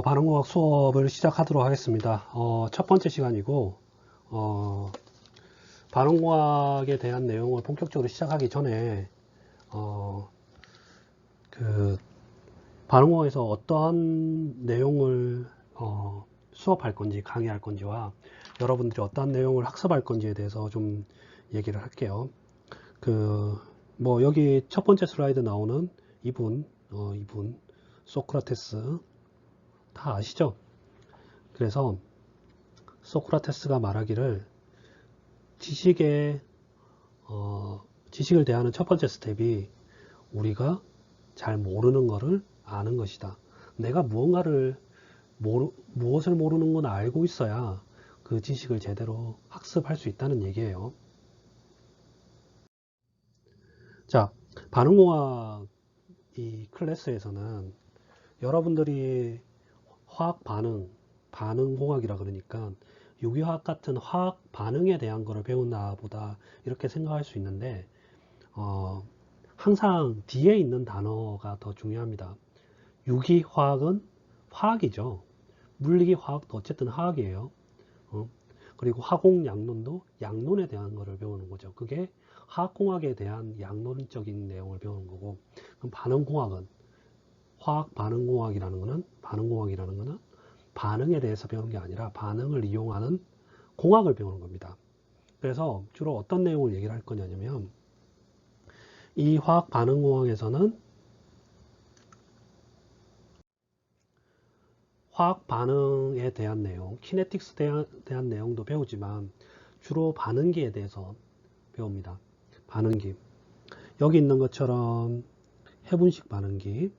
반응공학 수업을 시작하도록 하겠습니다. 첫 번째 시간이고, 반응공학에 대한 내용을 본격적으로 시작하기 전에, 그, 반응공학에서 어떠한 내용을, 수업할 건지, 강의할 건지와 여러분들이 어떠한 내용을 학습할 건지에 대해서 좀 얘기를 할게요. 여기 첫 번째 슬라이드 나오는 이분, 소크라테스, 다 아시죠? 그래서 소크라테스가 말하기를 지식을 대하는 첫 번째 스텝이 우리가 잘 모르는 것을 아는 것이다. 내가 무엇을 모르는 건 알고 있어야 그 지식을 제대로 학습할 수 있다는 얘기예요. 자, 반응공학 이 클래스에서는 여러분들이 화학 반응공학이라 그러니까 유기화학 같은 화학 반응에 대한 거를 배우나 보다 이렇게 생각할 수 있는데 항상 뒤에 있는 단어가 더 중요합니다. 유기화학은 화학이죠. 물리기화학도 어쨌든 화학이에요. 그리고 화공양론도 양론에 대한 거를 배우는 거죠. 그게 화학공학에 대한 양론적인 내용을 배우는 거고, 그럼 반응공학은 화학 반응공학이라는 거는 반응에 대해서 배우는 게 아니라 반응을 이용하는 공학을 배우는 겁니다. 그래서 주로 어떤 내용을 얘기를 할 거냐면 이 화학 반응공학에서는 화학 반응에 대한 내용, 키네틱스에 대한 내용도 배우지만 주로 반응기에 대해서 배웁니다. 반응기. 여기 있는 것처럼 해분식 반응기,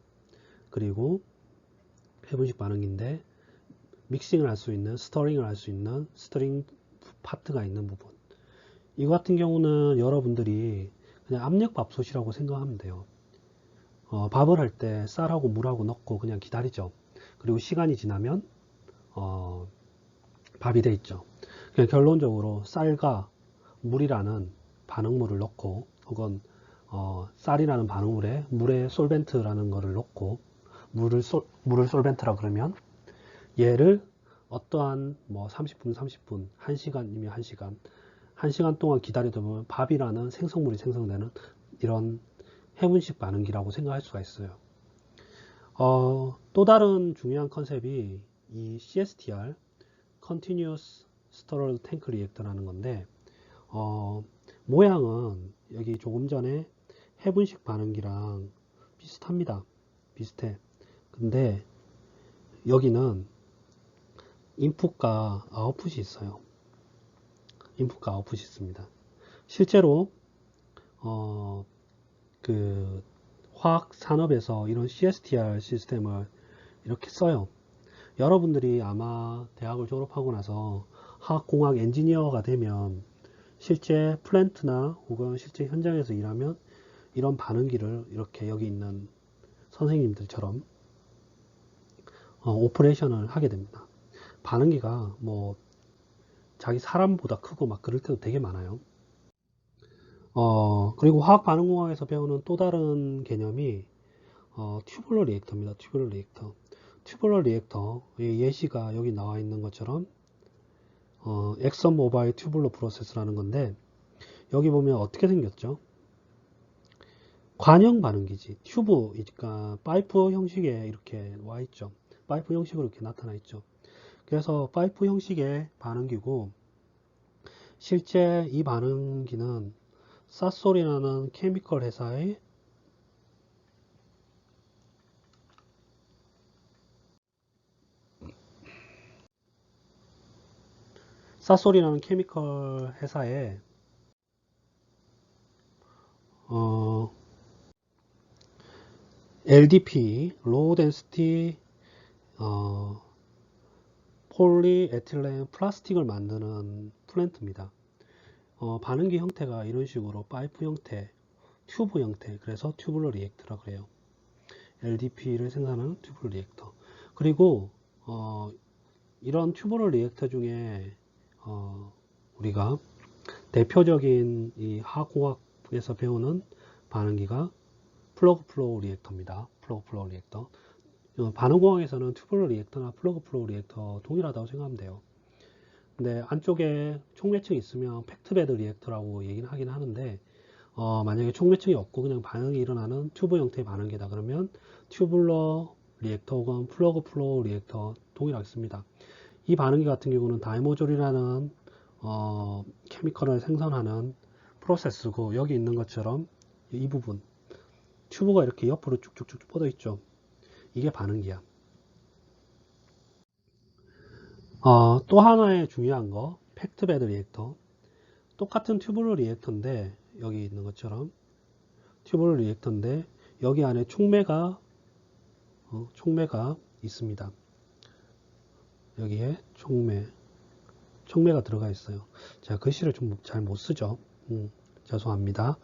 그리고 해분식 반응기인데 믹싱을 할 수 있는, 스터링을 할 수 있는 스터링 파트가 있는 부분. 이거 같은 경우는 여러분들이 그냥 압력밥솥이라고 생각하면 돼요. 밥을 할 때 쌀하고 물하고 넣고 그냥 기다리죠. 그리고 시간이 지나면 밥이 돼 있죠. 그냥 결론적으로 쌀과 물이라는 반응물을 넣고, 혹은 쌀이라는 반응물에 물에 솔벤트라는 거를 넣고, 물을 솔벤트라 그러면 얘를 어떠한 30분, 1시간이면 1시간 동안 기다리다 보면 밥이라는 생성물이 생성되는 이런 해분식 반응기라고 생각할 수가 있어요. 또 다른 중요한 컨셉이 이 CSTR, Continuous Sterile Tank Reactor라는 건데, 모양은 여기 조금 전에 해분식 반응기랑 비슷합니다. 비슷해. 근데 여기는 인풋과 아웃풋이 있어요. 인풋과 아웃풋이 있습니다. 실제로 화학 산업에서 이런 CSTR 시스템을 이렇게 써요. 여러분들이 아마 대학을 졸업하고 나서 화학공학 엔지니어가 되면 실제 플랜트나 혹은 실제 현장에서 일하면 이런 반응기를 이렇게 여기 있는 선생님들처럼 오퍼레이션을 하게 됩니다. 반응기가 자기 사람보다 크고 막 그럴 때도 되게 많아요. 그리고 화학 반응공학에서 배우는 또 다른 개념이 튜블러 리액터입니다. 튜블러 리액터. 튜블러 리액터의 예시가 여기 나와 있는 것처럼 엑선 모바일 튜블러 프로세스라는 건데, 여기 보면 어떻게 생겼죠? 관형 반응기지. 튜브니까 파이프 형식에 이렇게 와 있죠. 파이프 형식으로 이렇게 나타나 있죠. 그래서 파이프 형식의 반응기고, 실제 이 반응기는 사솔이라는 케미컬 회사의 사솔이라는 케미컬 회사의 LDP, Low Density 폴리에틸렌 플라스틱을 만드는 플랜트입니다. 반응기 형태가 이런 식으로 파이프 형태, 튜브 형태, 그래서 튜블러 리액터라 그래요. LDP를 생산하는 튜블러 리액터. 그리고 이런 튜블러 리액터 중에 우리가 대표적인 이 화학공학에서 배우는 반응기가 플러그 플로우 리액터입니다. 플러그 플로우 리액터. 반응공학에서는 튜블러 리액터나 플러그 플로우 리액터 동일하다고 생각하면 돼요. 근데 안쪽에 촉매층이 있으면 팩트베드 리액터라고 얘기는 하긴 하는데, 만약에 촉매층이 없고 그냥 반응이 일어나는 튜브 형태의 반응기다 그러면 튜블러 리액터 혹은 플러그 플로우 리액터 동일하겠습니다. 이 반응기 같은 경우는 다이모졸이라는 케미컬을 생성하는 프로세스고, 여기 있는 것처럼 이 부분 튜브가 이렇게 옆으로 쭉쭉쭉 뻗어 있죠. 이게 반응기야. 또 하나의 중요한 거, 팩트베드 리액터. 똑같은 튜블러 리액터인데, 여기 있는 것처럼 튜블러 리액터인데 여기 안에 촉매가 있습니다. 여기에 촉매가 들어가 있어요. 제가 글씨를 좀 잘 못 쓰죠. 죄송합니다.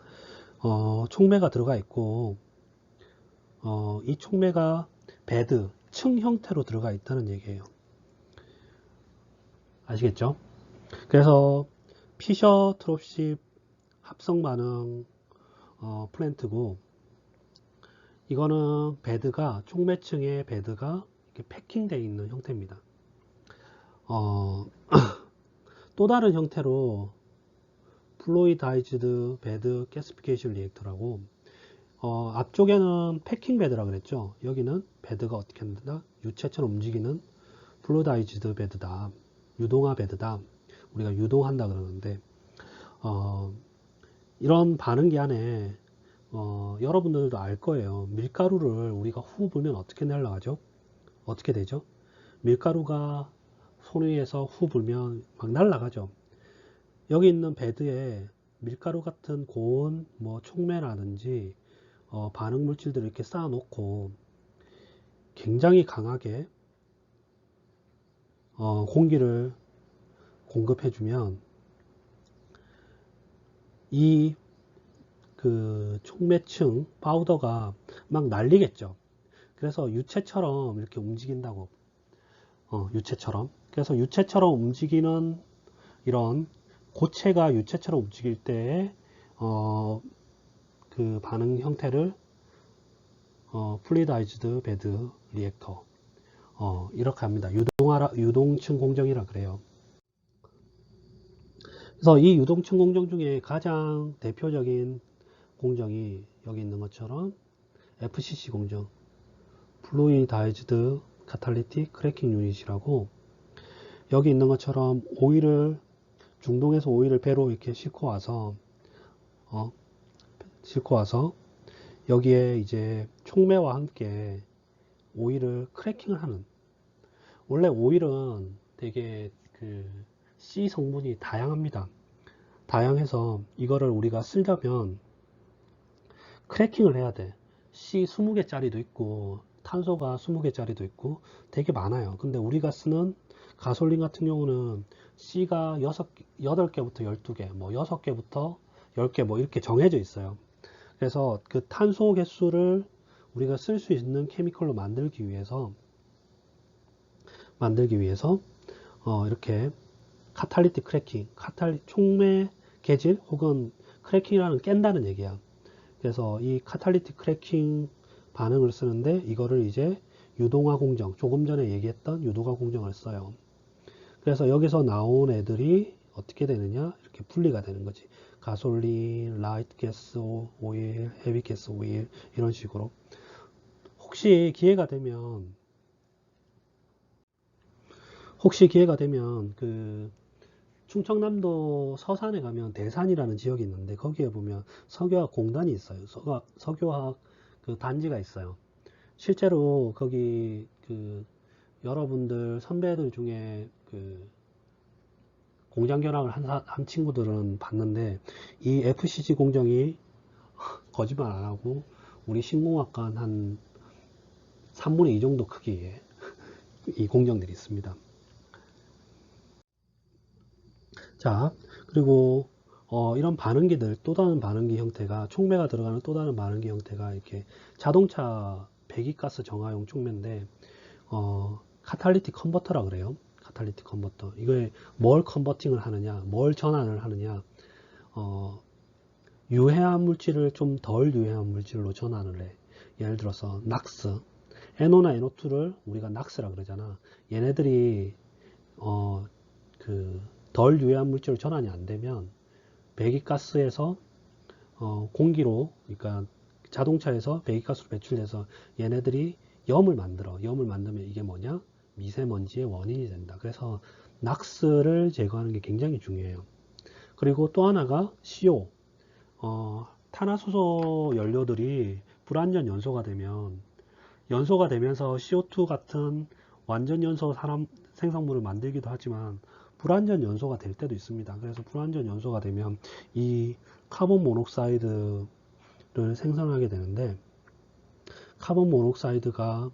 촉매가 들어가 있고, 이 촉매가 베드, 층 형태로 들어가 있다는 얘기예요. 아시겠죠? 그래서 피셔 트롭십 합성 반응 플랜트고, 이거는 베드가, 촉매층의 베드가 이렇게 패킹되어 있는 형태입니다. 또 다른 형태로 플루이다이즈드 베드 가시피케이션 리액터라고, 앞쪽에는 패킹 베드라 그랬죠. 여기는 베드가 어떻게 한다? 유체처럼 움직이는 플루이다이즈드 베드다. 유동화 베드다. 우리가 유동한다 그러는데, 이런 반응기 안에 여러분들도 알 거예요. 밀가루를 우리가 후 불면 어떻게 날아가죠? 어떻게 되죠? 밀가루가 손 위에서 후 불면 막 날아가죠. 여기 있는 베드에 밀가루 같은 고온, 촉매라든지 반응 물질들을 이렇게 쌓아 놓고 굉장히 강하게 공기를 공급해 주면 이 촉매층 파우더가 막 날리겠죠. 그래서 유체처럼 이렇게 움직인다고. 유체처럼. 그래서 유체처럼 움직이는 이런 고체가 유체처럼 움직일 때의 그 반응 형태를 플루이다이즈드 베드 리액터 이렇게 합니다. 유동층 공정이라 그래요. 그래서 이 유동층 공정 중에 가장 대표적인 공정이 여기 있는 것처럼 FCC 공정, 플루이다이즈드 카탈리틱 크래킹 유닛이라고, 여기 있는 것처럼 중동에서 오일을 배로 이렇게 싣고 와서 여기에 이제 촉매와 함께 오일을 크래킹을 하는. 원래 오일은 되게 C 성분이 다양합니다. 다양해서 이거를 우리가 쓰려면 크래킹을 해야 돼. C 20개짜리도 있고 탄소가 20개짜리도 있고 되게 많아요. 근데 우리가 쓰는 가솔린 같은 경우는 C가 8개부터 12개, 6개부터 10개 이렇게 정해져 있어요. 그래서 그 탄소 개수를 우리가 쓸 수 있는 케미컬로 만들기 위해서 이렇게 카탈리틱 크래킹, 촉매 개질 혹은 크래킹이라는 깬다는 얘기야. 그래서 이 카탈리틱 크래킹 반응을 쓰는데 이거를 이제 유동화 공정, 조금 전에 얘기했던 유동화 공정을 써요. 그래서 여기서 나온 애들이 어떻게 되느냐, 이렇게 분리가 되는 거지. 가솔린, 라이트 가스 오일, 헤비 가스 오일 이런 식으로. 혹시 기회가 되면 충청남도 서산에 가면 대산이라는 지역이 있는데 거기에 보면 석유화학 공단이 있어요. 석유화학 그 단지가 있어요. 실제로 거기 여러분들 선배들 중에 공장 견학을 한 친구들은 봤는데, 이 FCG 공정이 거짓말 안 하고 우리 신공학관 한 3분의 2 정도 크기의 이 공정들이 있습니다. 자, 그리고 이런 반응기들, 또 다른 반응기 형태가, 촉매가 들어가는 또 다른 반응기 형태가 이렇게 자동차 배기가스 정화용 촉매인데, 카탈리틱 컨버터라 그래요. 카탈리틱 컨버터. 이거에 뭘 컨버팅을 하느냐, 뭘 전환을 하느냐, 유해한 물질을 좀 덜 유해한 물질로 전환을 해. 예를 들어서 낙스, NO나 NO2를 우리가 낙스라 그러잖아. 얘네들이 그 덜 유해한 물질로 전환이 안 되면 배기가스에서 공기로, 그러니까 자동차에서 배기가스로 배출돼서 얘네들이 염을 만들어. 염을 만들면 이게 뭐냐? 미세먼지의 원인이 된다. 그래서 낙스를 제거하는 게 굉장히 중요해요. 그리고 또 하나가 CO. 탄화수소 연료들이 불완전 연소가 되면서 CO2 같은 완전 연소 생성물을 만들기도 하지만 불완전 연소가 될 때도 있습니다. 그래서 불완전 연소가 되면 이 카본 모녹사이드를 생성하게 되는데, 카본 모녹사이드가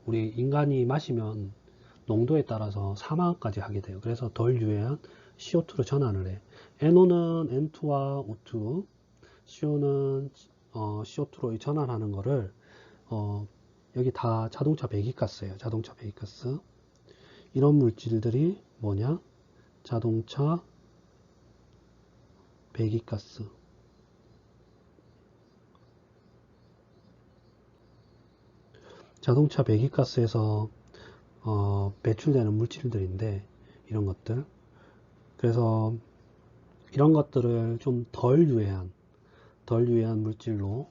우리 인간이 마시면 농도에 따라서 사망까지 하게 돼요. 그래서 덜 유해한 CO2로 전환을 해. NO는 N2와 O2, CO는 CO2로 전환하는 거를 여기 다 자동차 배기가스예요. 자동차 배기가스. 이런 물질들이 뭐냐? 자동차 배기가스. 자동차 배기가스에서 배출되는 물질들인데, 이런 것들. 그래서 이런 것들을 좀 덜 유해한 물질로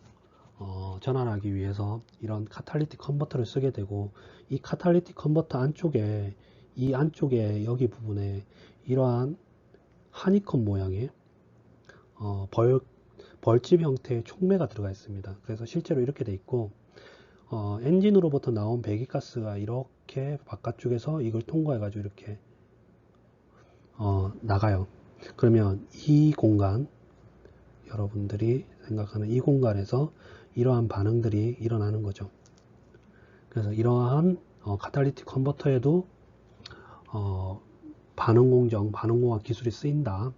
전환하기 위해서 이런 카탈리틱 컨버터를 쓰게 되고, 이 카탈리틱 컨버터 안쪽에, 이 안쪽에 여기 부분에 이러한 하니컴 모양의 벌집 형태의 촉매가 들어가 있습니다. 그래서 실제로 이렇게 돼 있고, 엔진으로부터 나온 배기가스가 이렇게 바깥쪽에서 이걸 통과해 가지고 이렇게 나가요. 그러면 이 공간, 여러분들이 생각하는 이 공간에서 이러한 반응들이 일어나는 거죠. 그래서 이러한 카탈리틱 컨버터에도 반응공정, 반응공학 기술이 쓰인다,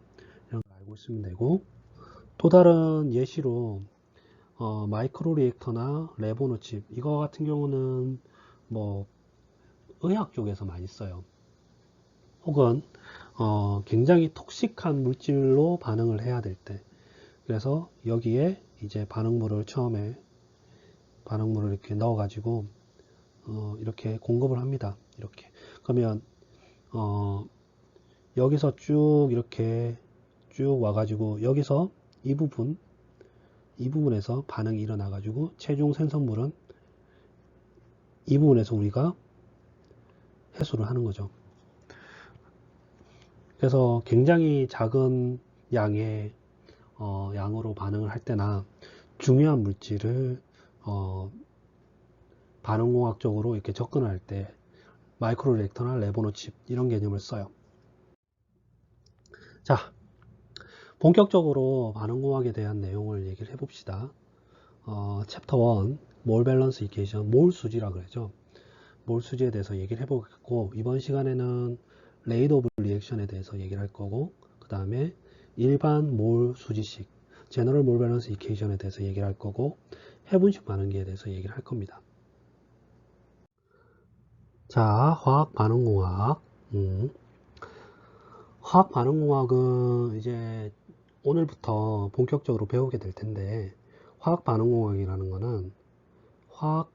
이런 걸 알고 있으면 되고, 또 다른 예시로 마이크로 리액터나 레보노칩, 이거 같은 경우는 뭐 의학 쪽에서 많이 써요. 혹은 굉장히 톡식한 물질로 반응을 해야 될 때, 그래서 여기에 이제 반응물을 이렇게 넣어 가지고 이렇게 공급을 합니다. 이렇게. 그러면 여기서 쭉 이렇게 쭉 와가지고 여기서 이 부분에서 반응이 일어나 가지고 최종 생성물은 이 부분에서 우리가 해소를 하는 거죠. 그래서 굉장히 작은 양으로 반응을 할 때나 중요한 물질을 반응공학적으로 이렇게 접근할 때 마이크로 리액터나 레보노칩, 이런 개념을 써요. 자, 본격적으로 반응공학에 대한 내용을 얘기를 해봅시다. 챕터 1, 몰 밸런스 이퀘이션, 몰 수지라 그러죠. 몰 수지에 대해서 얘기를 해보겠고, 이번 시간에는 레이트 오브 리액션에 대해서 얘기를 할 거고, 그 다음에 일반 몰 수지식, 제너럴 몰 밸런스 이퀘이션에 대해서 얘기를 할 거고, 해분식 반응기에 대해서 얘기를 할 겁니다. 자, 화학 반응공학. 화학 반응공학은 이제 오늘부터 본격적으로 배우게 될 텐데, 화학 반응공학이라는 거는 화학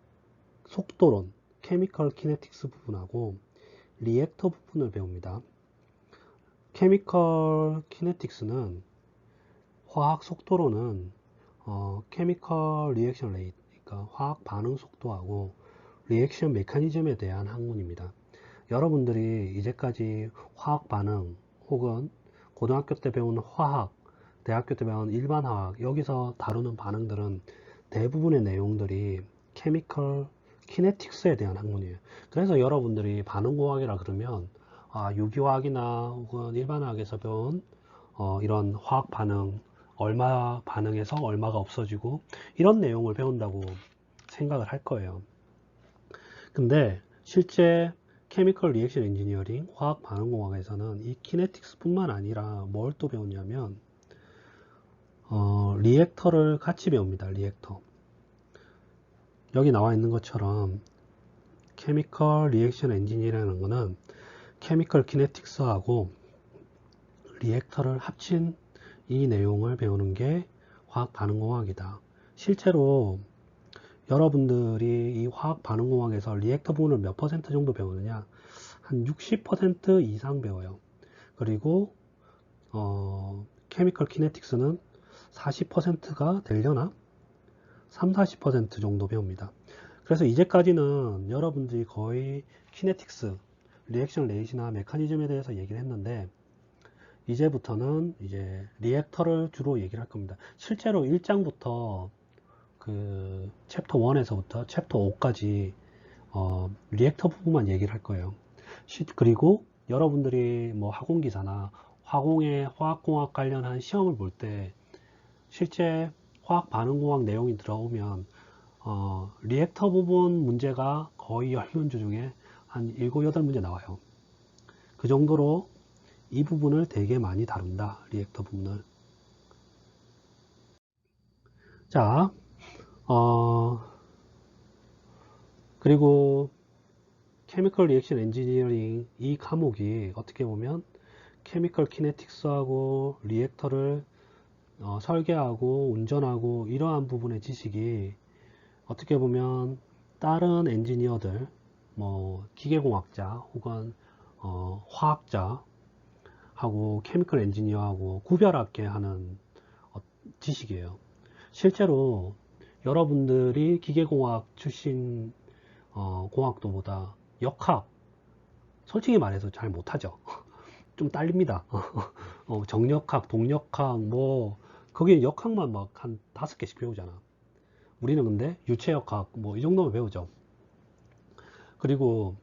속도론, 케미컬 키네틱스 부분하고 리액터 부분을 배웁니다. 케미컬 키네틱스는, 화학 속도론은 케미컬 리액션 레이트, 그러니까 화학 반응 속도하고 리액션 메커니즘에 대한 학문입니다. 여러분들이 이제까지 화학 반응 혹은 고등학교 때 배운 화학, 대학교 때 배운 일반 화학, 여기서 다루는 반응들은 대부분의 내용들이 케미컬 키네틱스에 대한 학문이에요. 그래서 여러분들이 반응공학이라 그러면 유기화학이나 혹은 일반화학에서 배운 이런 화학 반응, 얼마 반응해서 얼마가 없어지고 이런 내용을 배운다고 생각을 할 거예요. 근데 실제 케미컬 리액션 엔지니어링, 화학 반응공학에서는 이 키네틱스 뿐만 아니라 뭘 또 배우냐면 리액터를 같이 배웁니다. 리액터. 여기 나와 있는 것처럼 케미컬 리액션 엔지니어라는 거는 케미컬 키네틱스하고 리액터를 합친 이 내용을 배우는 게 화학 반응공학이다. 실제로 여러분들이 이 화학 반응공학에서 리액터 부분을 몇 퍼센트 정도 배우느냐? 한 60% 이상 배워요. 그리고 케미컬 키네틱스는 40%가 되려나? 3, 40% 정도 배웁니다. 그래서 이제까지는 여러분들이 거의 키네틱스, 리액션 레이트나 메커니즘에 대해서 얘기를 했는데, 이제부터는 이제 리액터를 주로 얘기를 할 겁니다. 실제로 1장부터 그 챕터 1에서부터 챕터 5까지 리액터 부분만 얘기를 할 거예요. 그리고 여러분들이 뭐 화공기사나 화공의 화학공학 관련한 시험을 볼 때 실제 화학 반응공학 내용이 들어오면 리액터 부분 문제가 거의 10문제 중에 한 7, 8문제 나와요. 그 정도로 이 부분을 되게 많이 다룬다. 리액터 부분을. 자, 그리고 케미컬 리액션 엔지니어링 이 과목이 어떻게 보면 케미컬 키네틱스하고 리액터를 설계하고 운전하고 이러한 부분의 지식이 어떻게 보면 다른 엔지니어들 뭐 기계공학자 혹은 화학자 하고 케미컬 엔지니어하고 구별하게 하는 지식이에요. 실제로 여러분들이 기계공학 출신 공학도보다 역학 솔직히 말해서 잘 못하죠. 좀 딸립니다. 정역학, 동역학 뭐 거기에 역학만 막 한 5개씩 배우잖아. 우리는 근데 유체역학 뭐 이 정도만 배우죠. 그리고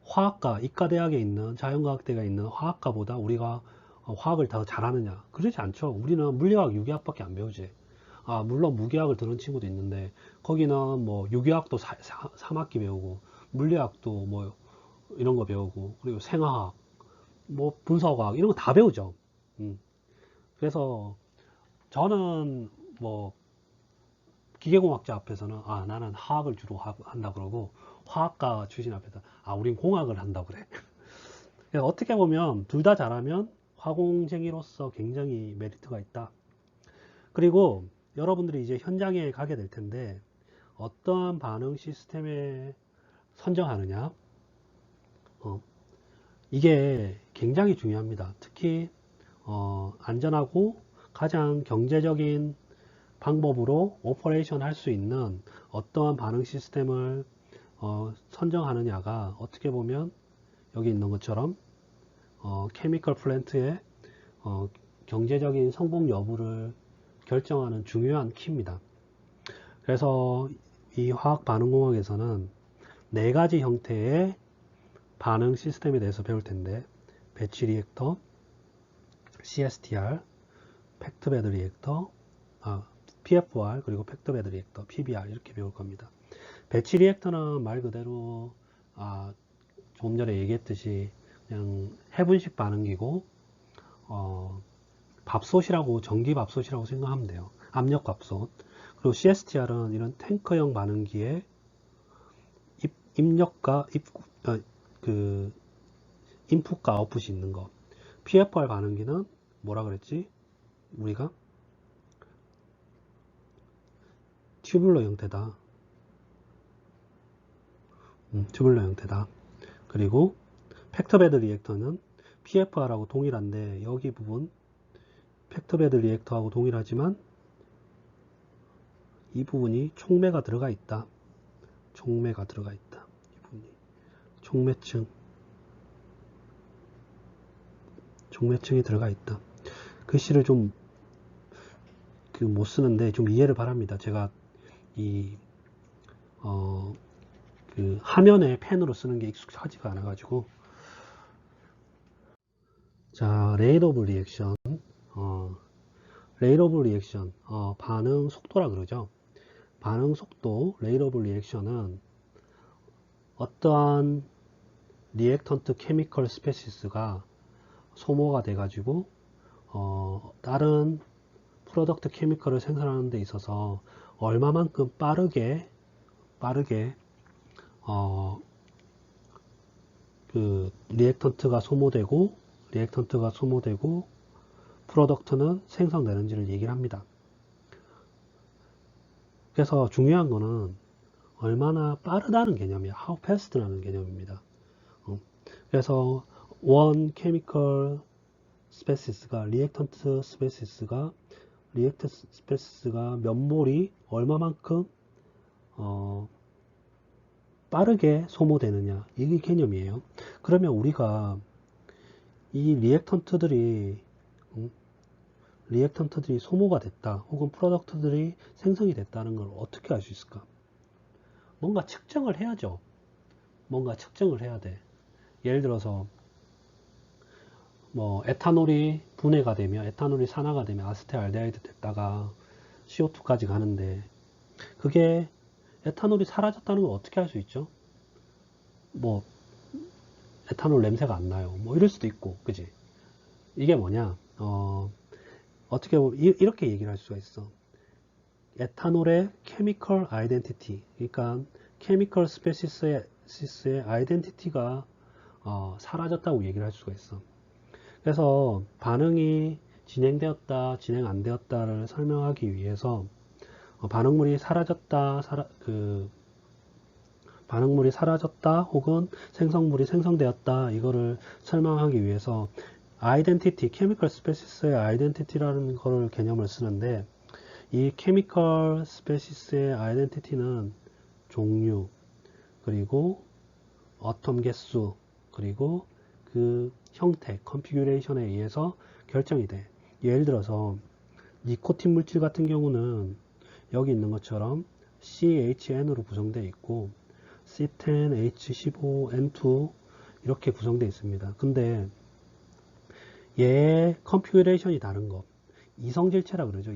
화학과, 이과대학에 있는 자연과학대가 있는 화학과보다 우리가 화학을 더 잘하느냐? 그러지 않죠. 우리는 물리학, 유기학밖에 안 배우지. 물론 무기학을 들은 친구도 있는데 거기는 뭐 유기학도 3학기 배우고 물리학도 뭐 이런 거 배우고 그리고 생화학, 뭐 분석학 이런 거 다 배우죠. 그래서 저는 뭐 기계공학자 앞에서는 나는 화학을 주로 한다 그러고 화학과 출신 앞에서 우린 공학을 한다 그래. 그래서 어떻게 보면 둘 다 잘하면 화공쟁이로서 굉장히 메리트가 있다. 그리고 여러분들이 이제 현장에 가게 될 텐데 어떠한 반응 시스템에 선정하느냐 이게 굉장히 중요합니다. 특히 안전하고 가장 경제적인 방법으로 오퍼레이션 할 수 있는 어떠한 반응 시스템을 선정하느냐가 어떻게 보면 여기 있는 것처럼 케미컬 플랜트의 경제적인 성공 여부를 결정하는 중요한 키입니다. 그래서 이 화학 반응공학에서는 4가지 형태의 반응 시스템에 대해서 배울 텐데 배치 리액터, CSTR, 팩트베드 리액터, PFR 그리고 팩트베드 리액터, PBR 이렇게 배울 겁니다. 배치 리액터는 말 그대로 조금 전에 얘기했듯이 그냥 해분식 반응기고 밥솥이라고 전기밥솥이라고 생각하면 돼요. 압력밥솥. 그리고 CSTR은 이런 탱크형 반응기에 입력과 인풋과 아웃풋이 있는 거. PFR 반응기는 뭐라 그랬지? 우리가 튜블러 형태다. 튜블러 형태다. 그리고 팩터베드 리액터는 PFR하고 동일한데 여기 부분 팩터베드 리액터하고 동일하지만 이 부분이 촉매가 들어가 있다. 촉매가 들어가 있다. 이 부분이 촉매층이 들어가 있다. 글씨를 좀 못 쓰는데 좀 이해를 바랍니다. 제가 그 화면에 펜으로 쓰는 게 익숙하지가 않아 가지고. 자, 레이트 오브 리액션. 레이트 오브 리액션 반응 속도라 그러죠. 반응 속도 레이트 오브 리액션은 어떠한 리액턴트 케미컬 스페시스가 소모가 돼 가지고 다른 프로덕트 케미컬을 생산하는 데 있어서 얼마만큼 빠르게 그 리액턴트가 소모되고 프로덕트는 생성되는지를 얘기를 합니다. 그래서 중요한 거는 얼마나 빠르다는 개념이야. how fast라는 개념입니다. 그래서 one chemical species가 reactant species가 몇 몰이 얼마만큼 빠르게 소모되느냐, 이게 개념이에요. 그러면 우리가 이 리액턴트들이 소모가 됐다, 혹은 프로덕트들이 생성이 됐다는 걸 어떻게 알 수 있을까? 뭔가 측정을 해야죠. 뭔가 측정을 해야 돼. 예를 들어서 뭐 에탄올이 분해가 되면, 에탄올이 산화가 되면 아세트알데하이드 됐다가 CO2까지 가는데, 그게 에탄올이 사라졌다는 걸 어떻게 알 수 있죠? 뭐 에탄올 냄새가 안 나요, 뭐 이럴 수도 있고, 그지? 이게 뭐냐, 어떻게 보면 이렇게 얘기를 할 수가 있어. 에탄올의 케미컬 아이덴티티, 그러니까 케미컬 스페시스의 아이덴티티가 사라졌다고 얘기를 할 수가 있어. 그래서 반응이 진행되었다, 진행 안 되었다를 설명하기 위해서 반응물이 사라졌다 혹은 생성물이 생성되었다, 이거를 설명하기 위해서 아이덴티티, 케미컬 스페시스의 아이덴티티라는 거를 개념을 쓰는데, 이 케미컬 스페시스의 아이덴티티는 종류, 그리고 어텀 개수, 그리고 그 형태, 컨피규레이션에 의해서 결정이 돼. 예를 들어서 니코틴 물질 같은 경우는 여기 있는 것처럼 CHN으로 구성되어 있고 C10, H15, N2 이렇게 구성되어 있습니다. 근데 얘의 컨피규레이션이 다른 것, 이성질체라 그러죠.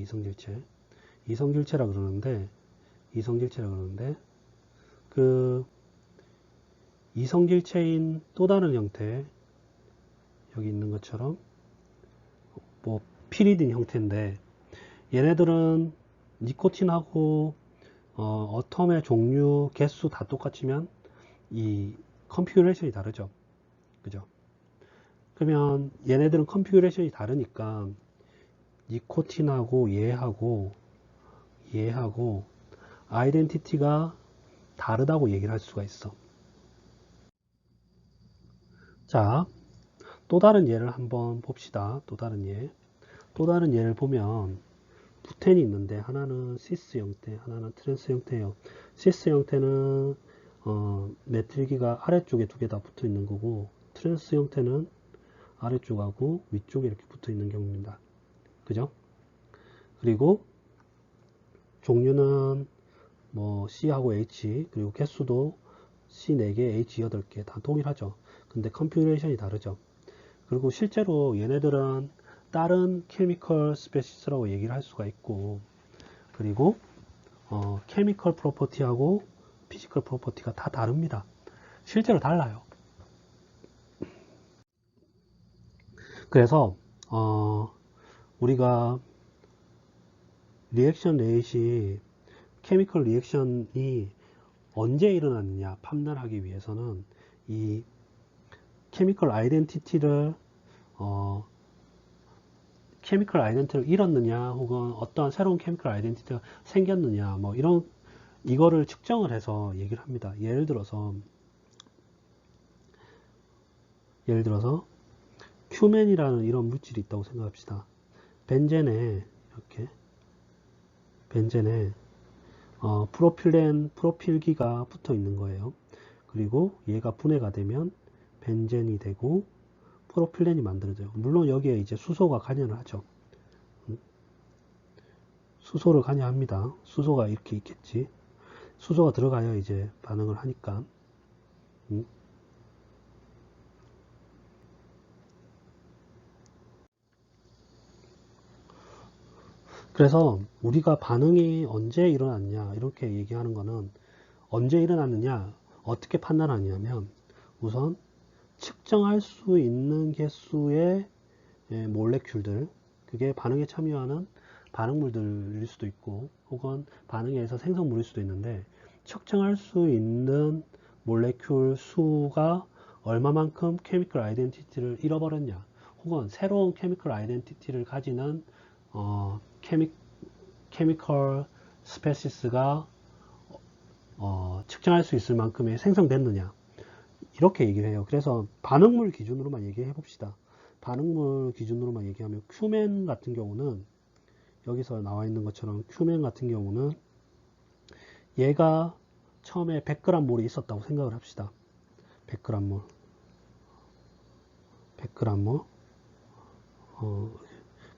이성질체라 그러는데 그 이성질체인 또 다른 형태, 여기 있는 것처럼 뭐 피리딘 형태인데, 얘네들은 니코틴하고 어텀의 종류, 개수 다 똑같지만 이 컨피규레이션이 다르죠. 그죠? 그러면 얘네들은 컨피규레이션이 다르니까 니코틴하고 얘하고 아이덴티티가 다르다고 얘기를 할 수가 있어. 자, 또 다른 예를 한번 봅시다. 또 다른 예를 보면 부텐이 있는데, 하나는 시스 형태, 하나는 트랜스 형태예요. 시스 형태는 메틸기가 아래쪽에 두 개 다 붙어 있는 거고, 트랜스 형태는 아래쪽하고 위쪽에 이렇게 붙어 있는 경우입니다. 그죠? 그리고 종류는 뭐 C하고 H, 그리고 개수도 C 4개, H 8개 다 동일하죠. 근데 컨피규레이션이 다르죠. 그리고 실제로 얘네들은 다른 케미컬 스페시스라고 얘기를 할 수가 있고, 그리고 케미컬 프로퍼티하고 피지컬 프로퍼티가 다 다릅니다. 실제로 달라요. 그래서 우리가 리액션 레이시, 케미컬 리액션이 언제 일어났느냐 판단하기 위해서는 이 케미컬 아이덴티티를 잃었느냐, 혹은 어떠한 새로운 케미컬 아이덴티티가 생겼느냐, 뭐 이거를 측정을 해서 얘기를 합니다. 예를 들어서 큐멘이라는 이런 물질이 있다고 생각합시다. 벤젠에 프로필기가 붙어 있는 거예요. 그리고 얘가 분해가 되면 벤젠이 되고 프로필렌이 만들어져요. 물론 여기에 이제 수소가 관여를 하죠. 수소를 관여합니다. 수소가 이렇게 있겠지. 수소가 들어가야 이제 반응을 하니까. 그래서 우리가 반응이 언제 일어났냐 이렇게 얘기하는 거는, 언제 일어났느냐 어떻게 판단하냐면, 우선 측정할 수 있는 개수의 몰레큘들, 그게 반응에 참여하는 반응물들일 수도 있고, 혹은 반응에 의해서 생성물일 수도 있는데, 측정할 수 있는 몰레큘 수가 얼마만큼 케미컬 아이덴티티를 잃어버렸냐, 혹은 새로운 케미컬 아이덴티티를 가지는 케미컬 스페시스가 측정할 수 있을 만큼의 생성됐느냐, 이렇게 얘기를 해요. 그래서 반응물 기준으로만 얘기해 봅시다. 반응물 기준으로만 얘기하면 큐멘 같은 경우는 여기서 나와 있는 것처럼 큐멘 같은 경우는 얘가 처음에 100g 몰이 있었다고 생각을 합시다. 100g 몰. 100g 몰.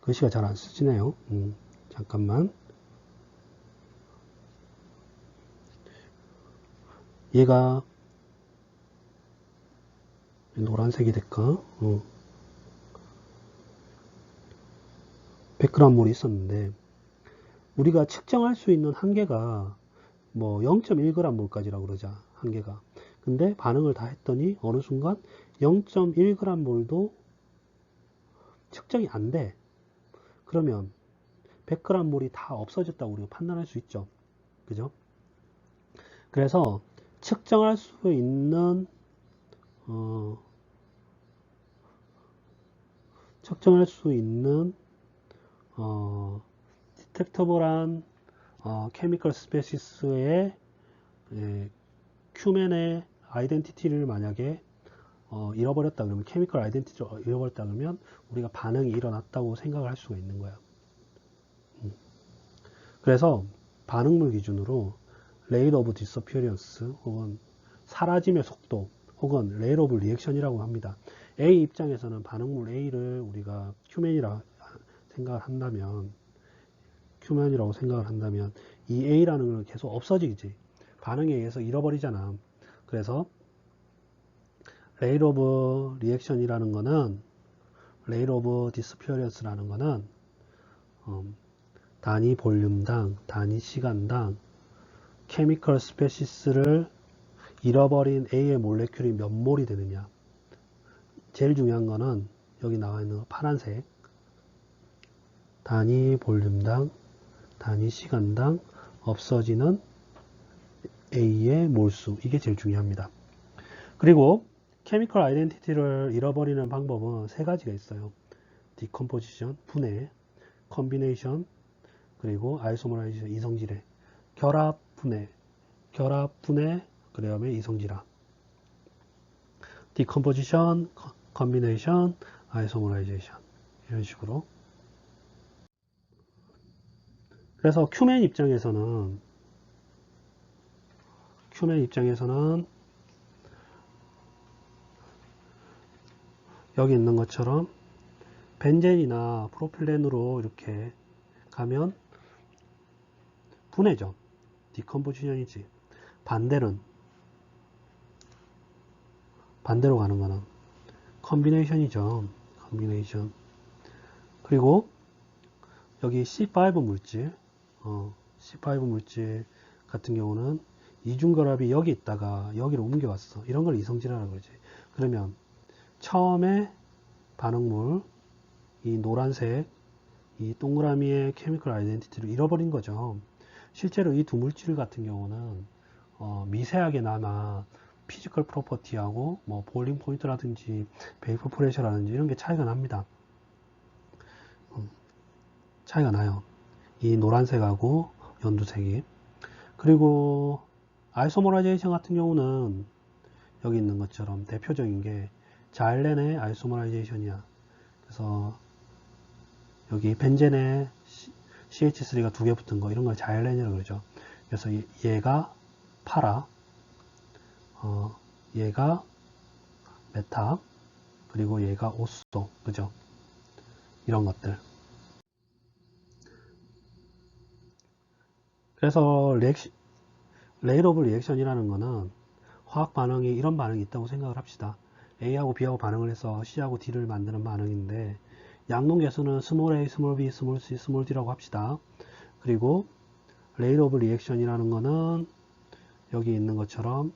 글씨가 잘 안 쓰지네요. 잠깐만. 얘가 노란색이 될까? 100g 몰이 있었는데 우리가 측정할 수 있는 한계가 뭐 0.1g 몰까지라고 그러자. 한계가. 근데 반응을 다 했더니 어느 순간 0.1g 몰도 측정이 안 돼. 그러면 100g 몰이 다 없어졌다고 우리가 판단할 수 있죠. 그죠? 그래서 측정할 수 있는 디텍터블한 케미컬 스페시스의 큐멘의 아이덴티티를 만약에 잃어버렸다 그러면, 케미컬 아이덴티티를 잃어버렸다 그러면 우리가 반응이 일어났다고 생각을 할 수가 있는 거야. 그래서 반응물 기준으로 rate of disappearance 혹은 사라짐의 속도 혹은 rate of reaction이라고 합니다. A 입장에서는 반응물 A를 우리가 큐멘이라 생각을 한다면, 큐멘이라고 생각을 한다면 이 A라는 건 계속 없어지지. 반응에 의해서 잃어버리잖아. 그래서 rate of reaction이라는 거는, rate of disappearance라는 거는 단위 볼륨당, 단위 시간당 케미컬 스페시스를 잃어버린 A의 몰레큘이 몇 몰이 되느냐. 제일 중요한 거는 여기 나와 있는 거 파란색, 단위 볼륨당, 단위 시간당 없어지는 A의 몰수, 이게 제일 중요합니다. 그리고 케미컬 아이덴티티를 잃어버리는 방법은 세 가지가 있어요. 디컴포지션, 분해, 컨비네이션, 그리고 아이소머라이제이션, 이성질해. 결합, 분해, 그 다음에 이성질화. 디컴포지션, 컨비네이션, 아이소머라이제이션, 이런 식으로. 그래서 큐멘 입장에서는 여기 있는 것처럼 벤젠이나 프로필렌으로 이렇게 가면 분해죠. 디컴포지션이지. 반대로 가는 거는 컨비네이션이죠. 컨비네이션. 그리고 여기 C5 물질, C5 물질 같은 경우는 이중결합이 여기 있다가 여기로 옮겨왔어. 이런 걸 이성질화라고 그러지. 그러면 처음에 반응물, 이 노란색, 이 동그라미의 케미컬 아이덴티티를 잃어버린 거죠. 실제로 이 두 물질 같은 경우는 미세하게나마 피지컬 프로퍼티하고 뭐 보일링 포인트라든지 베이퍼 프레셔라든지 이런 게 차이가 납니다. 차이가 나요. 이 노란색하고 연두색이. 그리고 아이소머라이제이션 같은 경우는 여기 있는 것처럼 대표적인 게 자일렌의 아이소머라이제이션이야. 그래서 여기 벤젠에 CH3가 두 개 붙은 거, 이런 걸 자일렌이라고 그러죠. 그래서 얘가 파라, 얘가 메타, 그리고 얘가 오소, 그죠? 이런 것들. 그래서 레이트 오브 리액션이라는 거는 화학 반응에 이런 반응이 있다고 생각을 합시다. A하고 B하고 반응을 해서 C하고 D를 만드는 반응인데, 양론 개수는 스몰 a, 스몰 b, 스몰 c, 스몰 d라고 합시다. 그리고 레이트 오브 리액션이라는 거는 여기 있는 것처럼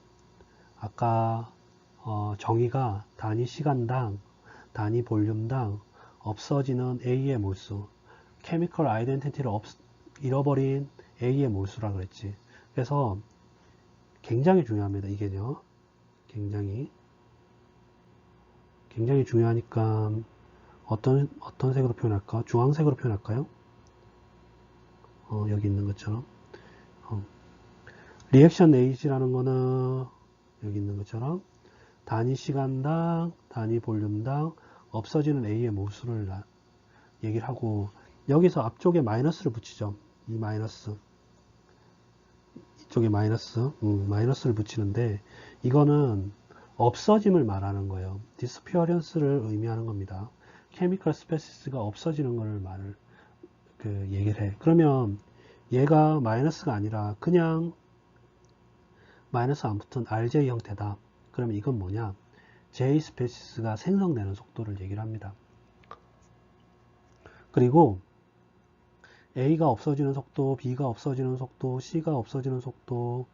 아까 정의가 단위 시간당, 단위 볼륨당 없어지는 A의 몰수, 케미컬 아이덴티티를 잃어버린 A의 몰수라 그랬지. 그래서 굉장히 중요합니다. 이게요. 굉장히 중요하니까 어떤 색으로 표현할까? 주황색으로 표현할까요? 여기 있는 것처럼 리액션 레이지라는 거는 여기 있는 것처럼 단위 시간당, 단위 볼륨당 없어지는 A의 모수를 얘기를 하고, 여기서 앞쪽에 마이너스를 붙이죠. 이 마이너스, 이쪽에 마이너스를 붙이는데, 이거는 없어짐을 말하는 거예요. 디스피어런스를 의미하는 겁니다. 케미컬 스페시스가 없어지는 것을 얘기를 해. 그러면 얘가 마이너스가 아니라 그냥 마이너스 안 붙은 RJ 형태다. 그러면 이건 뭐냐? J 스페시스가 생성되는 속도를 얘기를 합니다. 그리고 A가 없어지는 속도, B가 없어지는 속도, C가 없어지는 속도,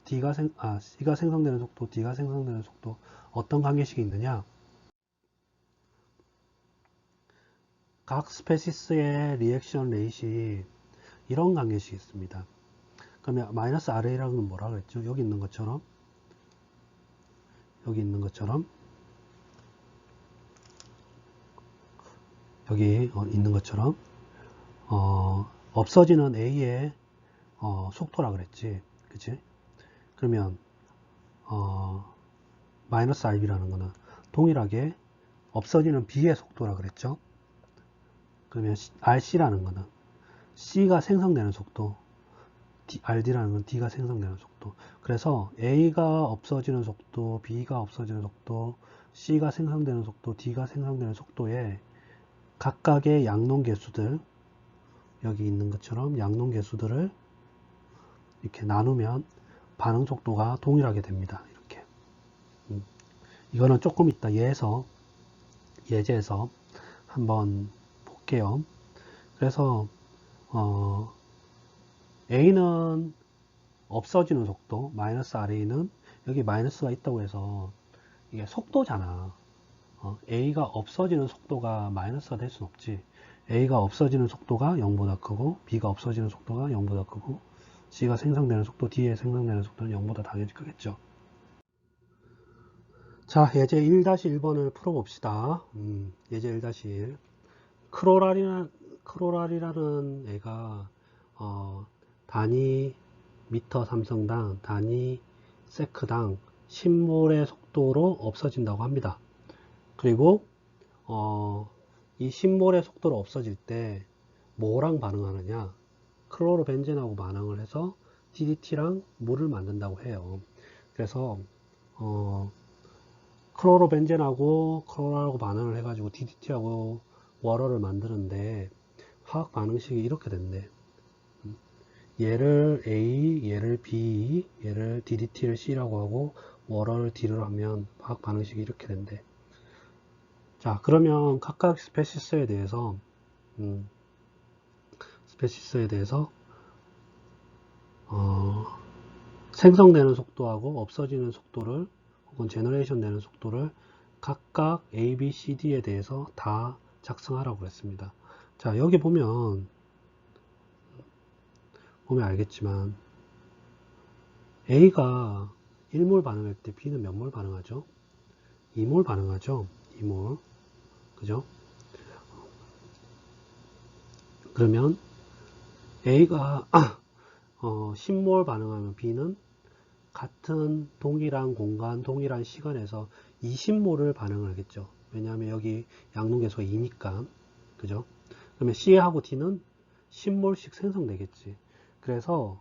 C가 생성되는 속도, D가 생성되는 속도, 어떤 관계식이 있느냐? 각 스페시스의 리액션 레이시 이런 관계식이 있습니다. 그러면 마이너스 RA라는 건 뭐라 그랬죠? 여기 있는 것처럼 여기 있는 것처럼 없어지는 A의 속도라 그랬지. 그치? 그러면 마이너스 RB라는 거는 동일하게 없어지는 B의 속도라 그랬죠. 그러면 RC라는 거는 C가 생성되는 속도, RD라는 건 D가 생성되는 속도. 그래서 A가 없어지는 속도, B가 없어지는 속도, C가 생성되는 속도, D가 생성되는 속도에 각각의 양놈계수들, 여기 있는 것처럼 양놈계수들을 이렇게 나누면 반응 속도가 동일하게 됩니다. 이렇게. 이거는 조금 이따 예제에서 한번 볼게요. 그래서 A는 없어지는 속도, 마이너스 RA는 여기 마이너스가 있다고 해서 이게 속도잖아. A가 없어지는 속도가 마이너스가 될 수는 없지. A가 없어지는 속도가 0보다 크고 B가 없어지는 속도가 0보다 크고 C가 생성되는 속도, D에 생성되는 속도는 0보다 당연히 크겠죠. 자, 예제 1-1번을 풀어봅시다. 예제 1-1. 크로랄이라는 애가 단위 미터 삼성당, 단위 세크당 10몰의 속도로 없어진다고 합니다. 그리고 이 10몰의 속도로 없어질 때 뭐랑 반응하느냐? 클로로벤젠하고 반응을 해서 DDT랑 물을 만든다고 해요. 그래서 클로로벤젠하고 클로랄하고 반응을 해가지고 DDT하고 워러를 만드는데 화학 반응식이 이렇게 된대. 얘를 A, 얘를 B, 얘를 DDT를 C라고 하고 워러를 D를 하면 화학 반응식이 이렇게 된대. 자, 그러면 각각 스페시스에 대해서 생성되는 속도하고 없어지는 속도를 혹은 제너레이션 되는 속도를 각각 A, B, C, D에 대해서 다 작성하라고 그랬습니다. 자, 여기 보면 알겠지만 A가 1몰 반응할 때 B는 몇 몰 반응하죠? 2몰 반응하죠? 2몰. 그죠? 그러면 A가 10몰 반응하면 B는 같은 동일한 공간, 동일한 시간에서 20몰을 반응을 하겠죠. 왜냐하면 여기 양놈계수가 2니까. 그죠? 그러면 C하고 D는 10몰씩 생성되겠지. 그래서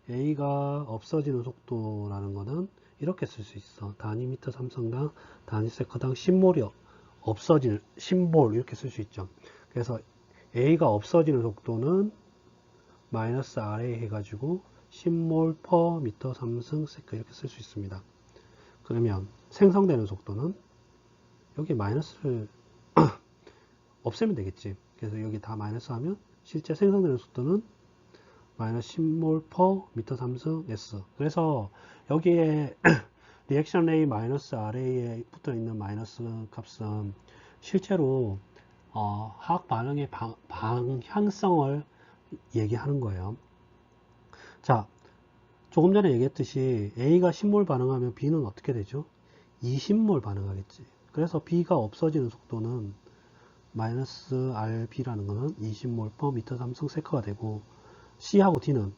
A가 없어지는 속도라는 거는 이렇게 쓸 수 있어. 단위 미터 삼성당, 단위 세커당 10몰이 없어지는, 10몰 이렇게 쓸 수 있죠. 그래서 A가 없어지는 속도는 마이너스 RA 해가지고 10몰 퍼 미터 삼승 세크 이렇게 쓸 수 있습니다. 그러면 생성되는 속도는 여기 마이너스를 없애면 되겠지. 그래서 여기 다 마이너스 하면 실제 생성되는 속도는 마이너스 10몰 퍼 미터 삼승 S. 그래서 여기에 리액션 A 마이너스 RA에 붙어 있는 마이너스 값은 실제로 화학 반응의 방향성을 얘기하는 거예요. 자, 조금 전에 얘기했듯이 A가 10몰 반응하면 B는 어떻게 되죠? 20몰 반응하겠지. 그래서 B가 없어지는 속도는 마이너스 RB라는 거는 20몰 퍼 미터 삼승 세커가 되고 C하고 D는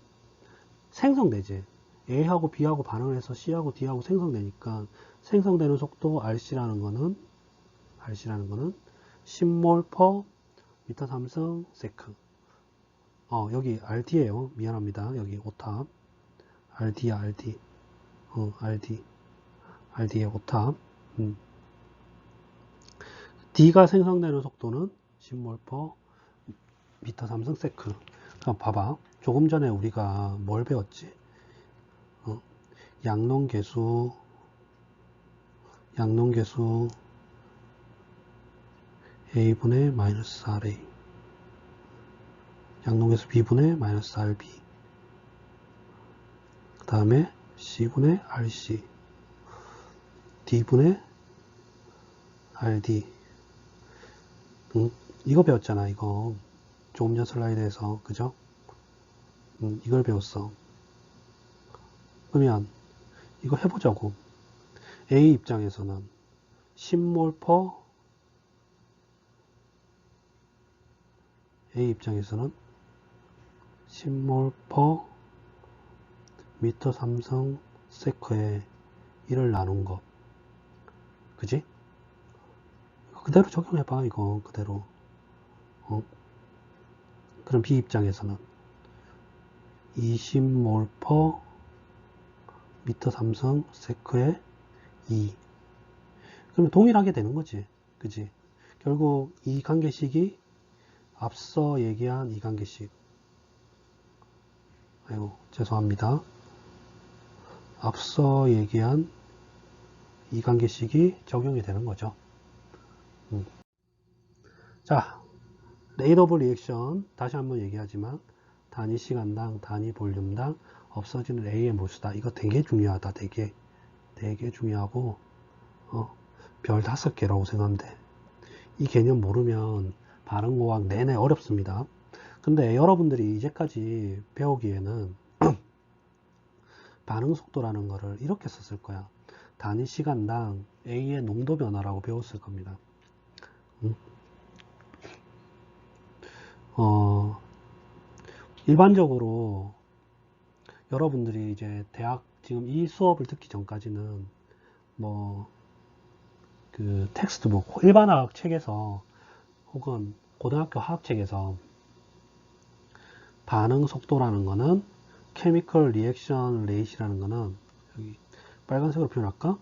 생성되지. A하고 B하고 반응을 해서 C하고 D하고 생성되니까 생성되는 속도 RC라는 거는 10몰 per 미터 삼성 세크. 여기 RD예요. 미안합니다. 여기 오탑. RD야, RD. RD의 오탑. D가 생성되는 속도는 10몰 per 미터 삼성 세크. 그럼 봐봐. 조금 전에 우리가 뭘 배웠지? 양론계수 A분의 마이너스 RA, 양론계수 B분의 마이너스 RB, 그 다음에 C분의 RC, D분의 RD. 이거 배웠잖아. 이거 조금 전 슬라이드에서, 그죠? 이걸 배웠어. 그러면 이거 해보자고. A 입장에서는 10몰 per A 입장에서는 10몰 per 미터 삼성 세크에 1을 나눈 거. 그지? 그대로 적용해봐. 이거 그대로. 그럼 B 입장에서는 20몰 per 미터 삼성 세크에 2. 그러면 동일하게 되는 거지. 그지? 결국 이 관계식이 앞서 얘기한 이 관계식. 아이고, 죄송합니다. 앞서 얘기한 이 관계식이 적용이 되는 거죠. 자, 레이트 오브 리액션 다시 한번 얘기하지만 단위 시간당, 단위 볼륨당 없어지는 A의 몰수다. 이거 되게 중요하다. 되게 중요하고 별 5개라고 생각하면 돼. 이 개념 모르면 반응공학 내내 어렵습니다. 근데 여러분들이 이제까지 배우기에는 반응 속도라는 거를 이렇게 썼을 거야. 단위 시간당 A의 농도 변화라고 배웠을 겁니다. 일반적으로 여러분들이 이제 대학 지금 이 수업을 듣기 전까지는 그 텍스트북 일반화학 책에서 혹은 고등학교 화학책에서 반응 속도라는 거는 chemical reaction rate이라는 거는 여기 빨간색으로 표현할까?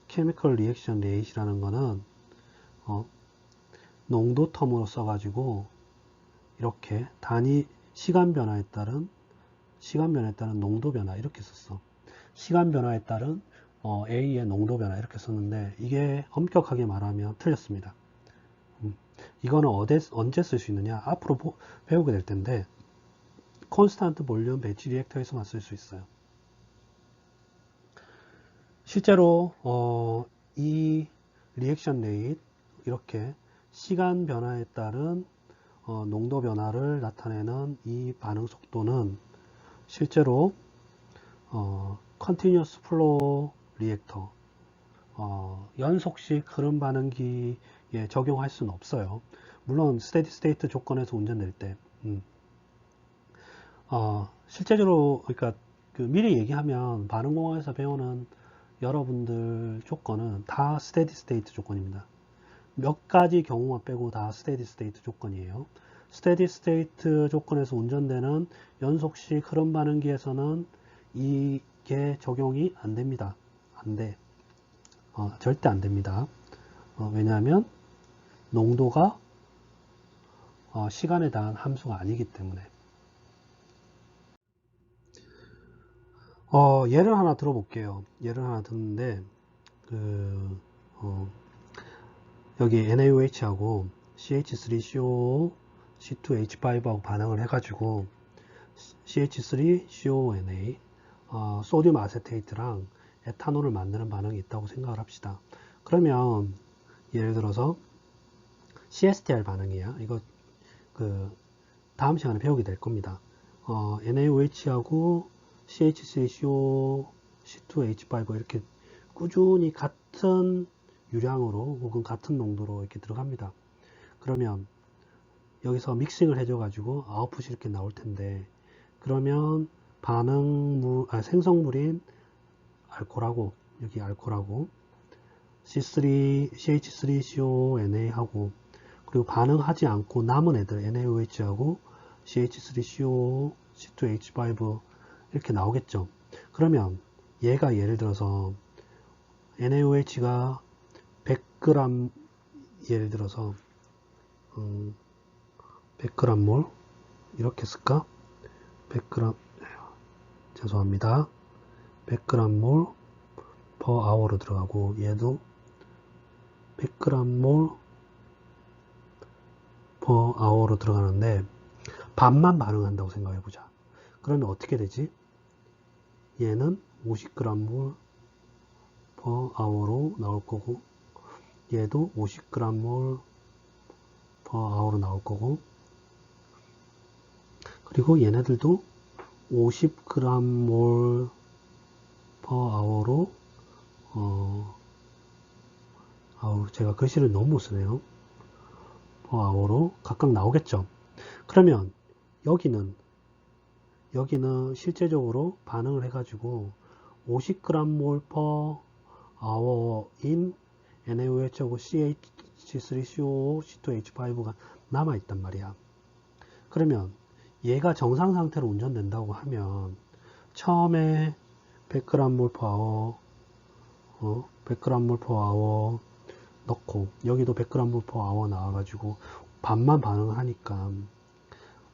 chemical reaction rate이라는 거는 농도 텀으로 써가지고 이렇게 단위 시간 변화에 따른 농도 변화 이렇게 썼어. 시간 변화에 따른 A의 농도 변화 이렇게 썼는데 이게 엄격하게 말하면 틀렸습니다. 이거는 언제 쓸 수 있느냐? 앞으로 배우게 될 텐데 콘스탄트 볼륨 배치 리액터에서만 쓸 수 있어요. 실제로 이 리액션 레이트 이렇게 시간 변화에 따른 농도 변화를 나타내는 이 반응 속도는 실제로 Continuous Flow Reactor 연속식 흐름 반응기에 적용할 수는 없어요. 물론 스테디 스테이트 조건에서 운전될 때 실제적으로 그러니까 그 미리 얘기하면 반응공학에서 배우는 여러분들 조건은 다 스테디 스테이트 조건입니다. 몇 가지 경우만 빼고 다 스테디 스테이트 조건이에요. 스테디 스테이트 조건에서 운전되는 연속식 흐름 반응기에서는 이게 적용이 안 됩니다. 안 돼. 절대 안 됩니다. 왜냐하면 농도가 시간에 대한 함수가 아니기 때문에. 예를 하나 들어볼게요. 예를 하나 듣는데 여기 NaOH하고 CH3CO, C2H5하고 반응을 해가지고 CH3CONA 소듐 아세테이트랑 에탄올을 만드는 반응이 있다고 생각을 합시다. 그러면 예를 들어서 CSTR 반응이야. 이거 그 다음 시간에 배우게 될 겁니다. NaOH하고 CH3CO, C2H5 이렇게 꾸준히 같은 유량으로 혹은 같은 농도로 이렇게 들어갑니다. 그러면 여기서 믹싱을 해줘 가지고 아웃풋이 이렇게 나올 텐데 그러면 생성물인 알코올하고, 여기 알코올하고, CH3CONA 하고, 그리고 반응하지 않고 남은 애들 NaOH하고 CH3CO, C2H5 이렇게 나오겠죠. 그러면 얘가 예를 들어서 NaOH가 100g, 예를 들어서 100g 몰 이렇게 쓸까? 100g, 죄송합니다. 100g 몰 per hour로 들어가고, 얘도 100g 몰 per hour로 들어가는데 반만 반응한다고 생각해보자. 그러면 어떻게 되지? 얘는 50g 몰 per hour로 나올 거고, 얘도 50g 몰 per hour로 나올 거고, 그리고 얘네들도 50g 몰 per hour로 제가 글씨를 너무 못 쓰네요. per hour로 각각 나오겠죠. 그러면 여기는 실제적으로 반응을 해가지고 50g 몰 per hour인 NaOH하고 CH3CO, C2H5가 남아있단 말이야. 그러면 얘가 정상 상태로 운전된다고 하면 처음에 100g 몰 per hour, 100g 몰 per hour 넣고, 여기도 100g 몰 per hour 나와가지고 반만 반응을 하니까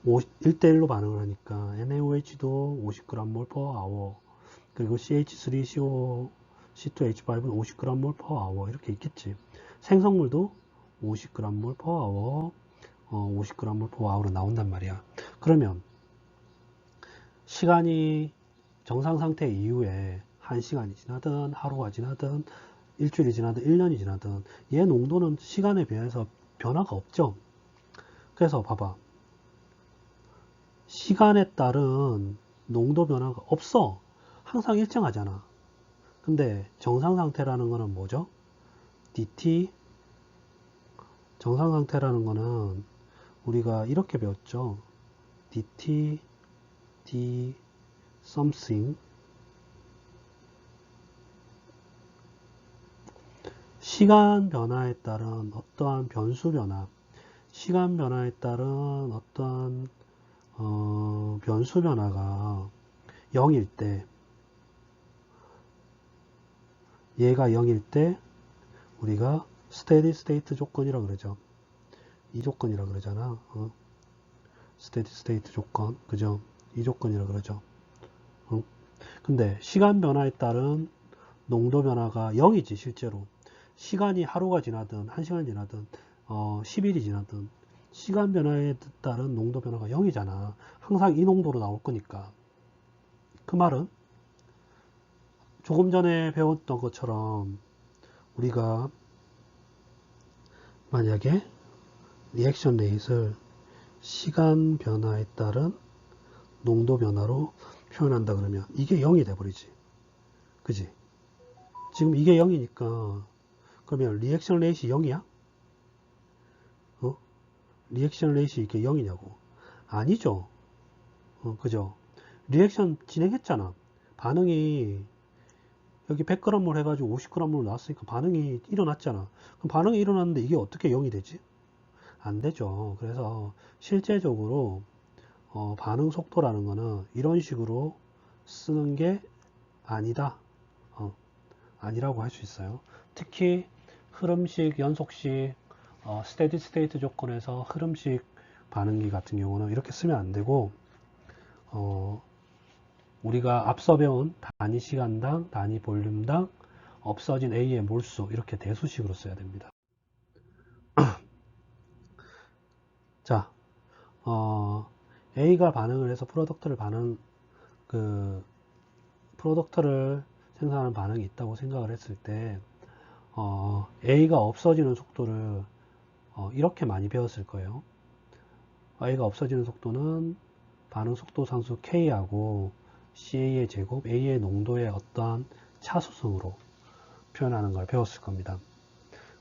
1대1로 반응을 하니까 NaOH도 50g 몰 per hour, 그리고 CH3CO, C2H5는 50g 몰 per hour 이렇게 있겠지. 생성물도 50g 몰 per hour, 50g 몰 per hour로 나온단 말이야. 그러면 시간이 정상 상태 이후에 1시간이 지나든 하루가 지나든 일주일이 지나든 1년이 지나든 얘 농도는 시간에 비해서 변화가 없죠. 그래서 봐봐, 시간에 따른 농도 변화가 없어. 항상 일정하잖아. 근데 정상 상태라는 거는 뭐죠? DT, 정상 상태라는 거는 우리가 이렇게 배웠죠. DT, D, something. 시간 변화에 따른 어떠한 변수 변화, 시간 변화에 따른 어떠한 변수 변화가 0일 때, 얘가 0일 때 우리가 스테디 스테이트 조건이라고 그러죠. 이 조건이라고 그러잖아. 스테디 스테이트 조건, 그죠? 이 조건이라고 그러죠. 근데 시간 변화에 따른 농도 변화가 0이지 실제로. 시간이 하루가 지나든 1시간이 지나든 10일이 지나든 시간 변화에 따른 농도 변화가 0이잖아. 항상 이 농도로 나올 거니까. 그 말은 조금 전에 배웠던 것처럼 우리가 만약에 리액션 레이트를 시간 변화에 따른 농도 변화로 표현한다 그러면 이게 0이 돼버리지. 그지? 지금 이게 0이니까 그러면 리액션 레이트이 0이야? 리액션 레이트이 이게 0이냐고? 아니죠. 그죠? 리액션 진행했잖아. 반응이 여기 100g몰 해가지고 50g몰 나왔으니까 반응이 일어났잖아. 그럼 반응이 일어났는데 이게 어떻게 0이 되지? 안 되죠. 그래서 실제적으로 반응 속도라는 거는 이런 식으로 쓰는 게 아니다. 아니라고 할 수 있어요. 특히 흐름식, 연속식, 스테디 스테이트 조건에서 흐름식 반응기 같은 경우는 이렇게 쓰면 안 되고, 우리가 앞서 배운 단위 시간당, 단위 볼륨당, 없어진 A의 몰수, 이렇게 대수식으로 써야 됩니다. 자, A가 반응을 해서 프로덕트를 생산하는 반응이 있다고 생각을 했을 때, A가 없어지는 속도를 이렇게 많이 배웠을 거예요. A가 없어지는 속도는 반응 속도 상수 K하고 CA의 제곱, A의 농도의 어떠한 차수성으로 표현하는 걸 배웠을 겁니다.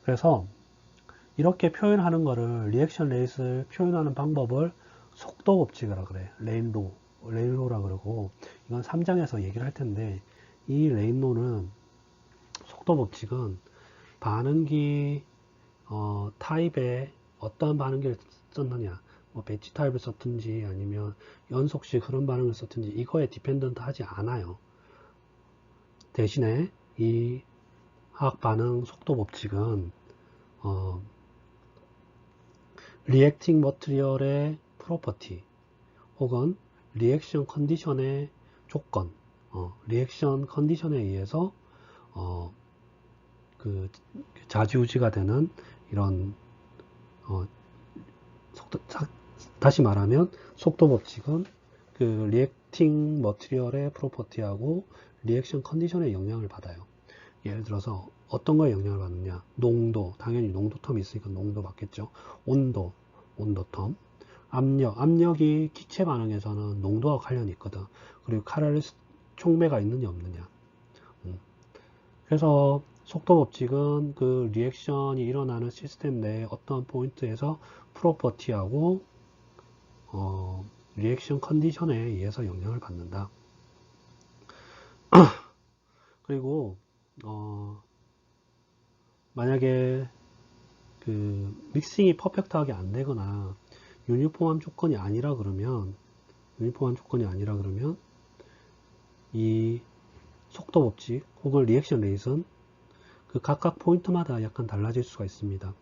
그래서 이렇게 표현하는 거를, 리액션 레이트를 표현하는 방법을 속도 법칙이라 그래. 레인로우 레인로라 그러고, 이건 3장에서 얘기를 할 텐데, 이 레인로는 속도 법칙은 반응기 타입에 어떠한 반응기를 썼느냐, 뭐 배치 타입을 썼든지 아니면 연속식 흐름 반응을 썼든지 이거에 디펜던트 하지 않아요. 대신에 이 화학 반응 속도 법칙은 리액팅 머티리얼의 프로퍼티 혹은 리액션 컨디션의 조건, 리액션 컨디션에 의해서 그 좌지우지가 되는 이런 다시 말하면 속도 법칙은 그 리액팅 머티리얼의 프로퍼티하고 리액션 컨디션의 영향을 받아요. 예를 들어서 어떤 거에 영향을 받느냐, 농도, 당연히 농도 텀이 있으니까 농도 맞겠죠. 온도, 온도 텀, 압력이 기체 반응에서는 농도와 관련이 있거든. 그리고 카탈리스트 촉매가 있느냐 없느냐. 그래서 속도 법칙은 그 리액션이 일어나는 시스템 내에 어떤 포인트에서 프로퍼티하고 리액션 컨디션에 의해서 영향을 받는다. 그리고 만약에 그 믹싱이 퍼펙트하게 안 되거나 유니폼한 조건이 아니라 그러면 이 속도 법칙 혹은 리액션 레이트는 그 각각 포인트마다 약간 달라질 수가 있습니다.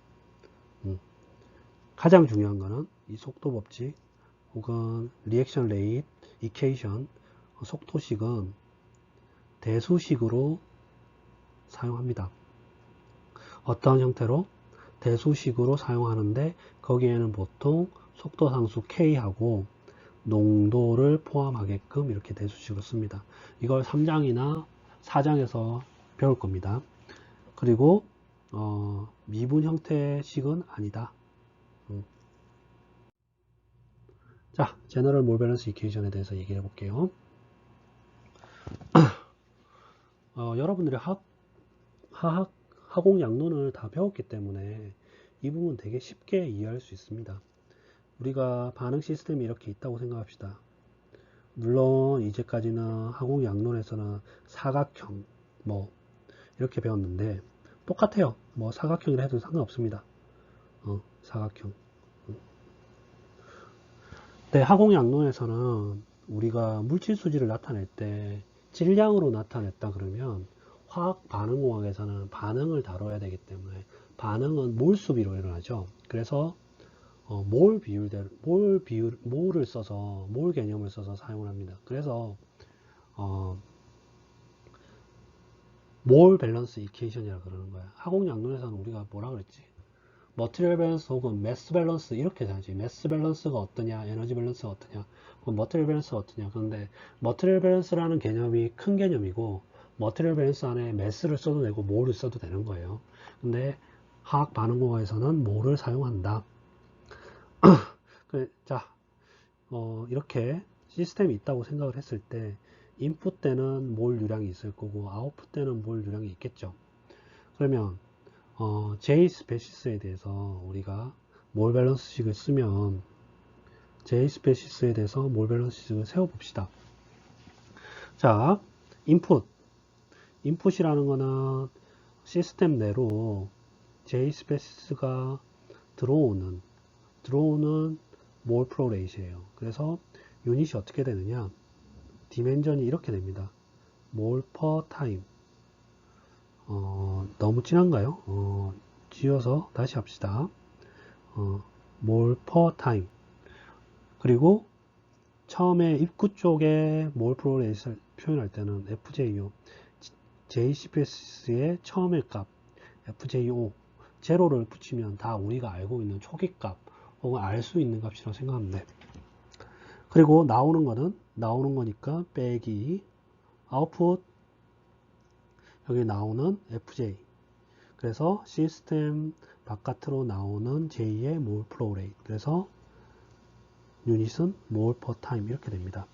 가장 중요한 거는 이 속도 법칙 혹은 리액션 레이트 이퀘이션 속도식은 대수식으로 사용합니다. 어떤 형태로? 대수식으로 사용하는데 거기에는 보통 속도 상수 K하고 농도를 포함하게끔 이렇게 대수식을 씁니다. 이걸 3장이나 4장에서 배울 겁니다. 그리고 미분 형태식은 아니다. 자, 제너럴 몰 밸런스 이퀘이션에 대해서 얘기해 볼게요. 여러분들이 화학 양론을 다 배웠기 때문에 이 부분 되게 쉽게 이해할 수 있습니다. 우리가 반응 시스템이 이렇게 있다고 생각합시다. 물론 이제까지는 화학 양론에서는 사각형 뭐 이렇게 배웠는데 똑같아요. 뭐 사각형이라 해도 상관없습니다. 사각형. 네, 화학 양론에서는 우리가 물질 수지를 나타낼 때 질량으로 나타냈다 그러면 화학 반응공학에서는 반응을 다뤄야 되기 때문에 반응은 몰 수비로 일어나죠. 그래서 몰 몰을 써서 몰 개념을 써서 사용을 합니다. 그래서 몰 밸런스 이퀘이션이라 그러는 거야. 화학 양론에서는 우리가 뭐라 그랬지? 머티리얼 밸런스 혹은 매스 밸런스 이렇게 되지. 매스 밸런스가 어떠냐, 에너지 밸런스가 어떠냐, 머티리얼 밸런스가 어떠냐. 그런데 머티리얼 밸런스라는 개념이 큰 개념이고 머티리얼 밸런스 안에 매스를 써도 되고 몰을 써도 되는 거예요. 근데 화학 반응공학에서는 몰을 사용한다. 자, 이렇게 시스템이 있다고 생각을 했을 때 인풋 때는 몰 유량이 있을 거고 아웃풋 때는 몰 유량이 있겠죠. 그러면 J 스페시스에 대해서 우리가 몰 밸런스식을 쓰면 J 스페시스에 대해서 몰 밸런스식을 세워봅시다. 자, 인풋이라는 거는 시스템 내로 J 스페시스가 들어오는 몰 프로 레이트예요. 그래서 유닛이 어떻게 되느냐? 디멘전이 이렇게 됩니다. 몰 퍼 타임. 너무 진한가요? 지어서 다시 합시다. 몰 퍼 타임. 그리고 처음에 입구 쪽에 몰 프로 레이트를 표현할 때는 FJO, JCPS의 처음의 값, FJO, 제로를 붙이면 다 우리가 알고 있는 초기 값, 혹은 알 수 있는 값이라고 생각하면 돼. 그리고 나오는 거니까 빼기, 아웃풋, 여기 나오는 FJ. 그래서 시스템 바깥으로 나오는 J의 몰 플로우 레이트. 그래서 유닛은 몰 퍼 타임 이렇게 됩니다.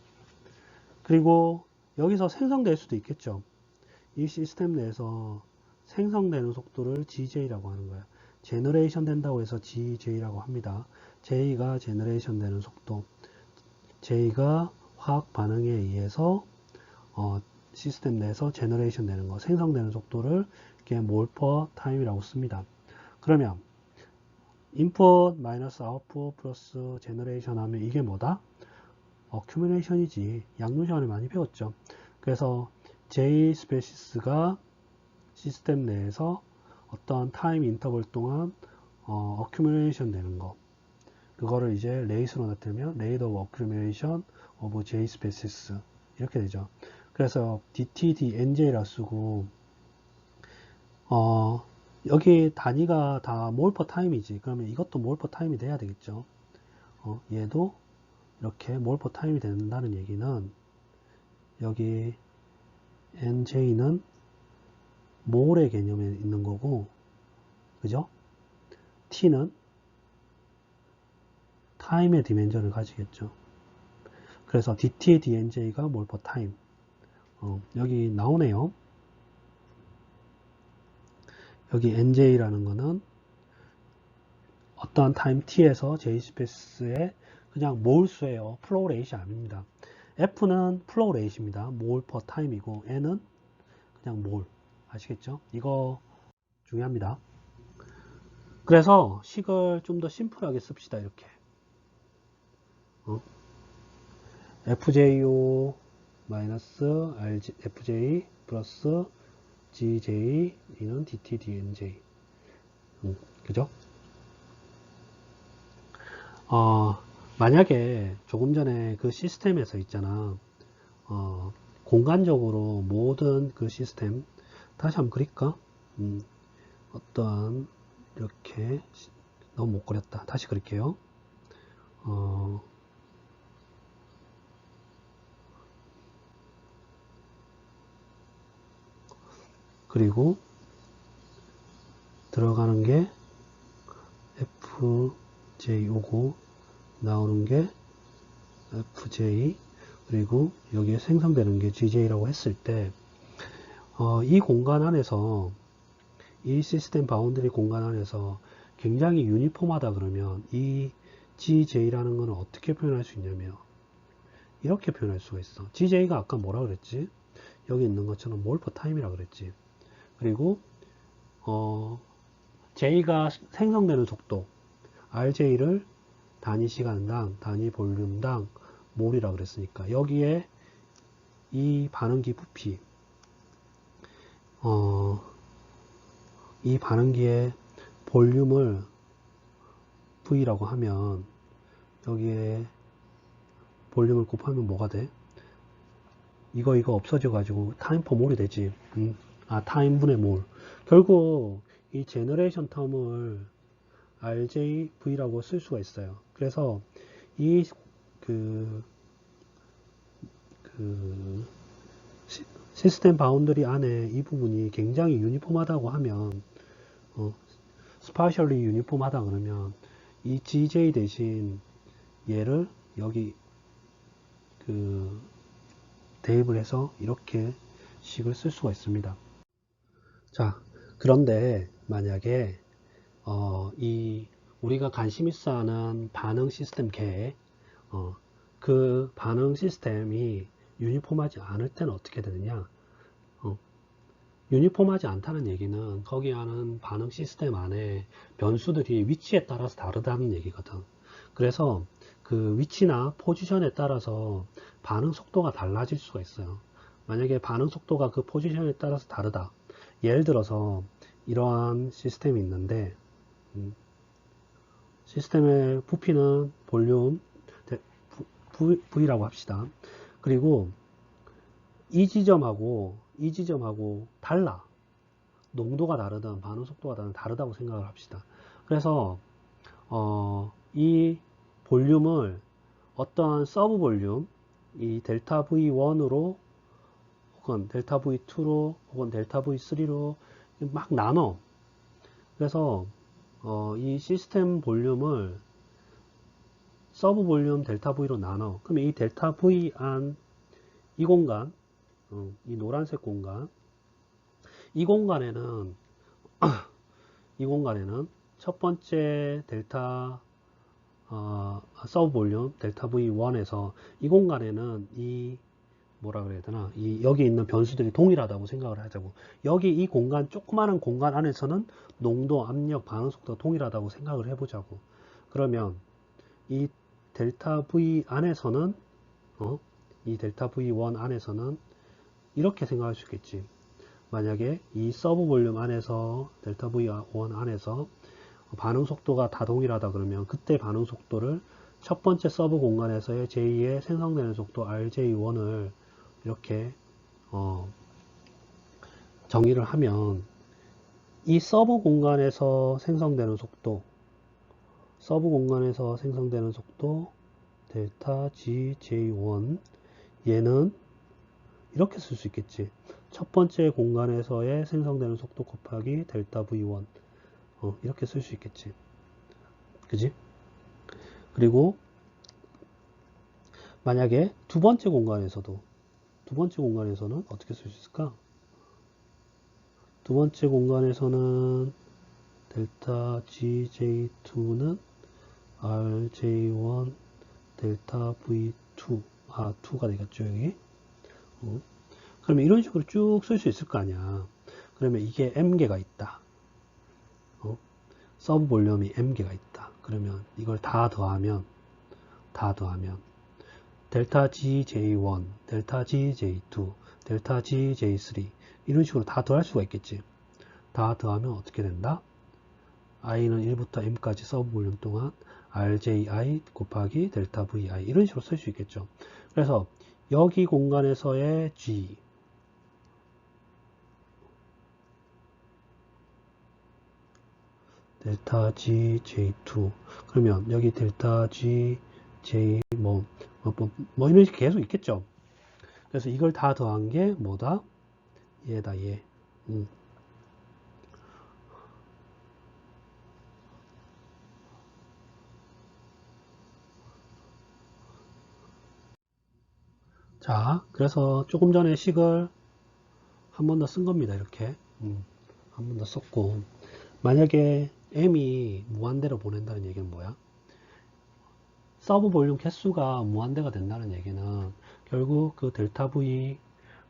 그리고 여기서 생성될 수도 있겠죠. 이 시스템 내에서 생성되는 속도를 GJ라고 하는 거예요. 제너레이션 된다고 해서 GJ라고 합니다. J가 제너레이션 되는 속도, J가 화학 반응에 의해서 시스템 내에서 제너레이션 되는 거, 생성되는 속도를 이렇게 몰 퍼 타임이라고 씁니다. 그러면 인풋 마이너스 아웃풋 플러스 제너레이션 하면 이게 뭐다? 어큐뮬레이션이지. 양분 시간에 많이 배웠죠. 그래서 J 스페시스가 시스템 내에서 어떤 타임 인터벌 동안 어큐뮬레이션 되는 거, 그거를 이제 레이스로 나타내면 레이트 오브 어큐뮬레이션 오브 J 스페시스 이렇게 되죠. 그래서 DTDNJ라 쓰고 여기 단위가 다 몰 퍼 타임이지. 그러면 이것도 몰 퍼 타임이 돼야 되겠죠. 얘도 이렇게 몰 퍼 타임이 된다는 얘기는 여기 NJ는 몰의 개념에 있는 거고, 그죠? T는 타임의 디멘전을 가지겠죠. 그래서 DTDNJ가 몰 퍼 타임. 여기 나오네요. 여기 NJ라는 거는 어떠한 타임 t에서 J스페이스의 그냥 몰수예요. 플로우 레이시 아닙니다. F는 플로우 레이시입니다. 몰 퍼 타임이고 N은 그냥 몰. 아시겠죠? 이거 중요합니다. 그래서 식을 좀 더 심플하게 씁시다. 이렇게 FJO 마이너스 FJ 플러스 GJ 이는 DTDNJ 그죠? 만약에 조금 전에 그 시스템에서 있잖아. 공간적으로 모든 그 시스템 다시 한번 그릴까? 어떠한 이렇게 너무 못 그렸다. 다시 그릴게요. 그리고 들어가는 게 FJ 오고 나오는 게 FJ 그리고 여기에 생성되는 게 GJ라고 했을 때 이 공간 안에서 이 시스템 바운드리 공간 안에서 굉장히 유니폼하다 그러면 이 GJ라는 것은 어떻게 표현할 수 있냐면 이렇게 표현할 수가 있어. GJ가 아까 뭐라 그랬지? 여기 있는 것처럼 몰 퍼 타임이라 그랬지. 그리고 J가 생성되는 속도 RJ를 단위 시간당, 단위 볼륨당 몰이라 그랬으니까 여기에 이 반응기 부피 이 반응기의 볼륨을 V라고 하면 여기에 볼륨을 곱하면 뭐가 돼? 이거 없어져 가지고 타임 퍼 몰이 되지. 타임분의 몰. 결국 이 제너레이션 텀을 RJV라고 쓸 수가 있어요. 그래서 이 시스템 바운더리 안에 이 부분이 굉장히 유니폼하다고 하면 스파셜리 유니폼하다 그러면 이 GJ 대신 얘를 여기 대입을 해서 이렇게 식을 쓸 수가 있습니다. 자, 그런데 만약에 우리가 관심 있어 하는 반응 시스템 개, 그 반응 시스템이 유니폼하지 않을 때는 어떻게 되느냐? 유니폼하지 않다는 얘기는 거기 하는 반응 시스템 안에 변수들이 위치에 따라서 다르다는 얘기거든. 그래서 그 위치나 포지션에 따라서 반응 속도가 달라질 수가 있어요. 만약에 반응 속도가 그 포지션에 따라서 다르다. 예를 들어서 이러한 시스템이 있는데 시스템의 부피는 볼륨 V라고 합시다. 그리고 이 지점하고 달라. 농도가 다르든 반응 속도가 다르다고 생각을 합시다. 그래서 이 볼륨을 어떤 서브 볼륨 이 델타 V1으로 혹은 델타 V2로 혹은 델타 V3로 막 나눠. 그래서 이 시스템 볼륨을 서브 볼륨 델타 V로 나눠. 그러면 이 델타 V 안 이 공간, 이 노란색 공간, 이 공간에는 첫 번째 델타 서브 볼륨 델타 V1에서 이 공간에는 뭐라 그래야 되나, 여기 있는 변수들이 동일하다고 생각을 하자고. 여기 이 공간, 조그마한 공간 안에서는 농도, 압력, 반응 속도가 동일하다고 생각을 해보자고. 그러면 이 델타 V 안에서는, 이 델타 V1 안에서는 이렇게 생각할 수 있겠지. 만약에 이 서브 볼륨 안에서, 델타 V1 안에서 반응 속도가 다 동일하다 그러면 그때 반응 속도를 첫 번째 서브 공간에서의 J의 생성되는 속도 RJ1을 이렇게 정의를 하면, 이 서브 공간에서 생성되는 속도 델타 GJ1, 얘는 이렇게 쓸 수 있겠지. 첫 번째 공간에서의 생성되는 속도 곱하기 델타 V1, 이렇게 쓸 수 있겠지. 그지? 그리고 만약에 두 번째 공간에서는 어떻게 쓸 수 있을까? 두 번째 공간에서는 델타 GJ2는 RJ1 델타 V2, 2가 되겠죠, 여기. 그러면 이런 식으로 쭉 쓸 수 있을 거 아니야. 그러면 이게 M개가 있다. 서브 볼륨이 M개가 있다. 그러면 이걸 다 더하면 델타 GJ1, 델타 GJ2, 델타 GJ3 이런 식으로 다 더할 수가 있겠지. 다 더하면 어떻게 된다? i는 1부터 m까지 서브 볼륨 동안 rji 곱하기 델타 vi 이런 식으로 쓸 수 있겠죠. 그래서 여기 공간에서의 g, 델타 gj2, 그러면 여기 델타 gj 뭐 이런 식으로 계속 있겠죠. 그래서 이걸 다 더한 게 뭐다? 얘다, 얘. 자, 그래서 조금 전에 식을 한 번 더 쓴 겁니다. 이렇게. 한 번 더 썼고. 만약에 m이 무한대로 보낸다는 얘기는 뭐야? 서브 볼륨 개수가 무한대가 된다는 얘기는 결국 그 델타 V,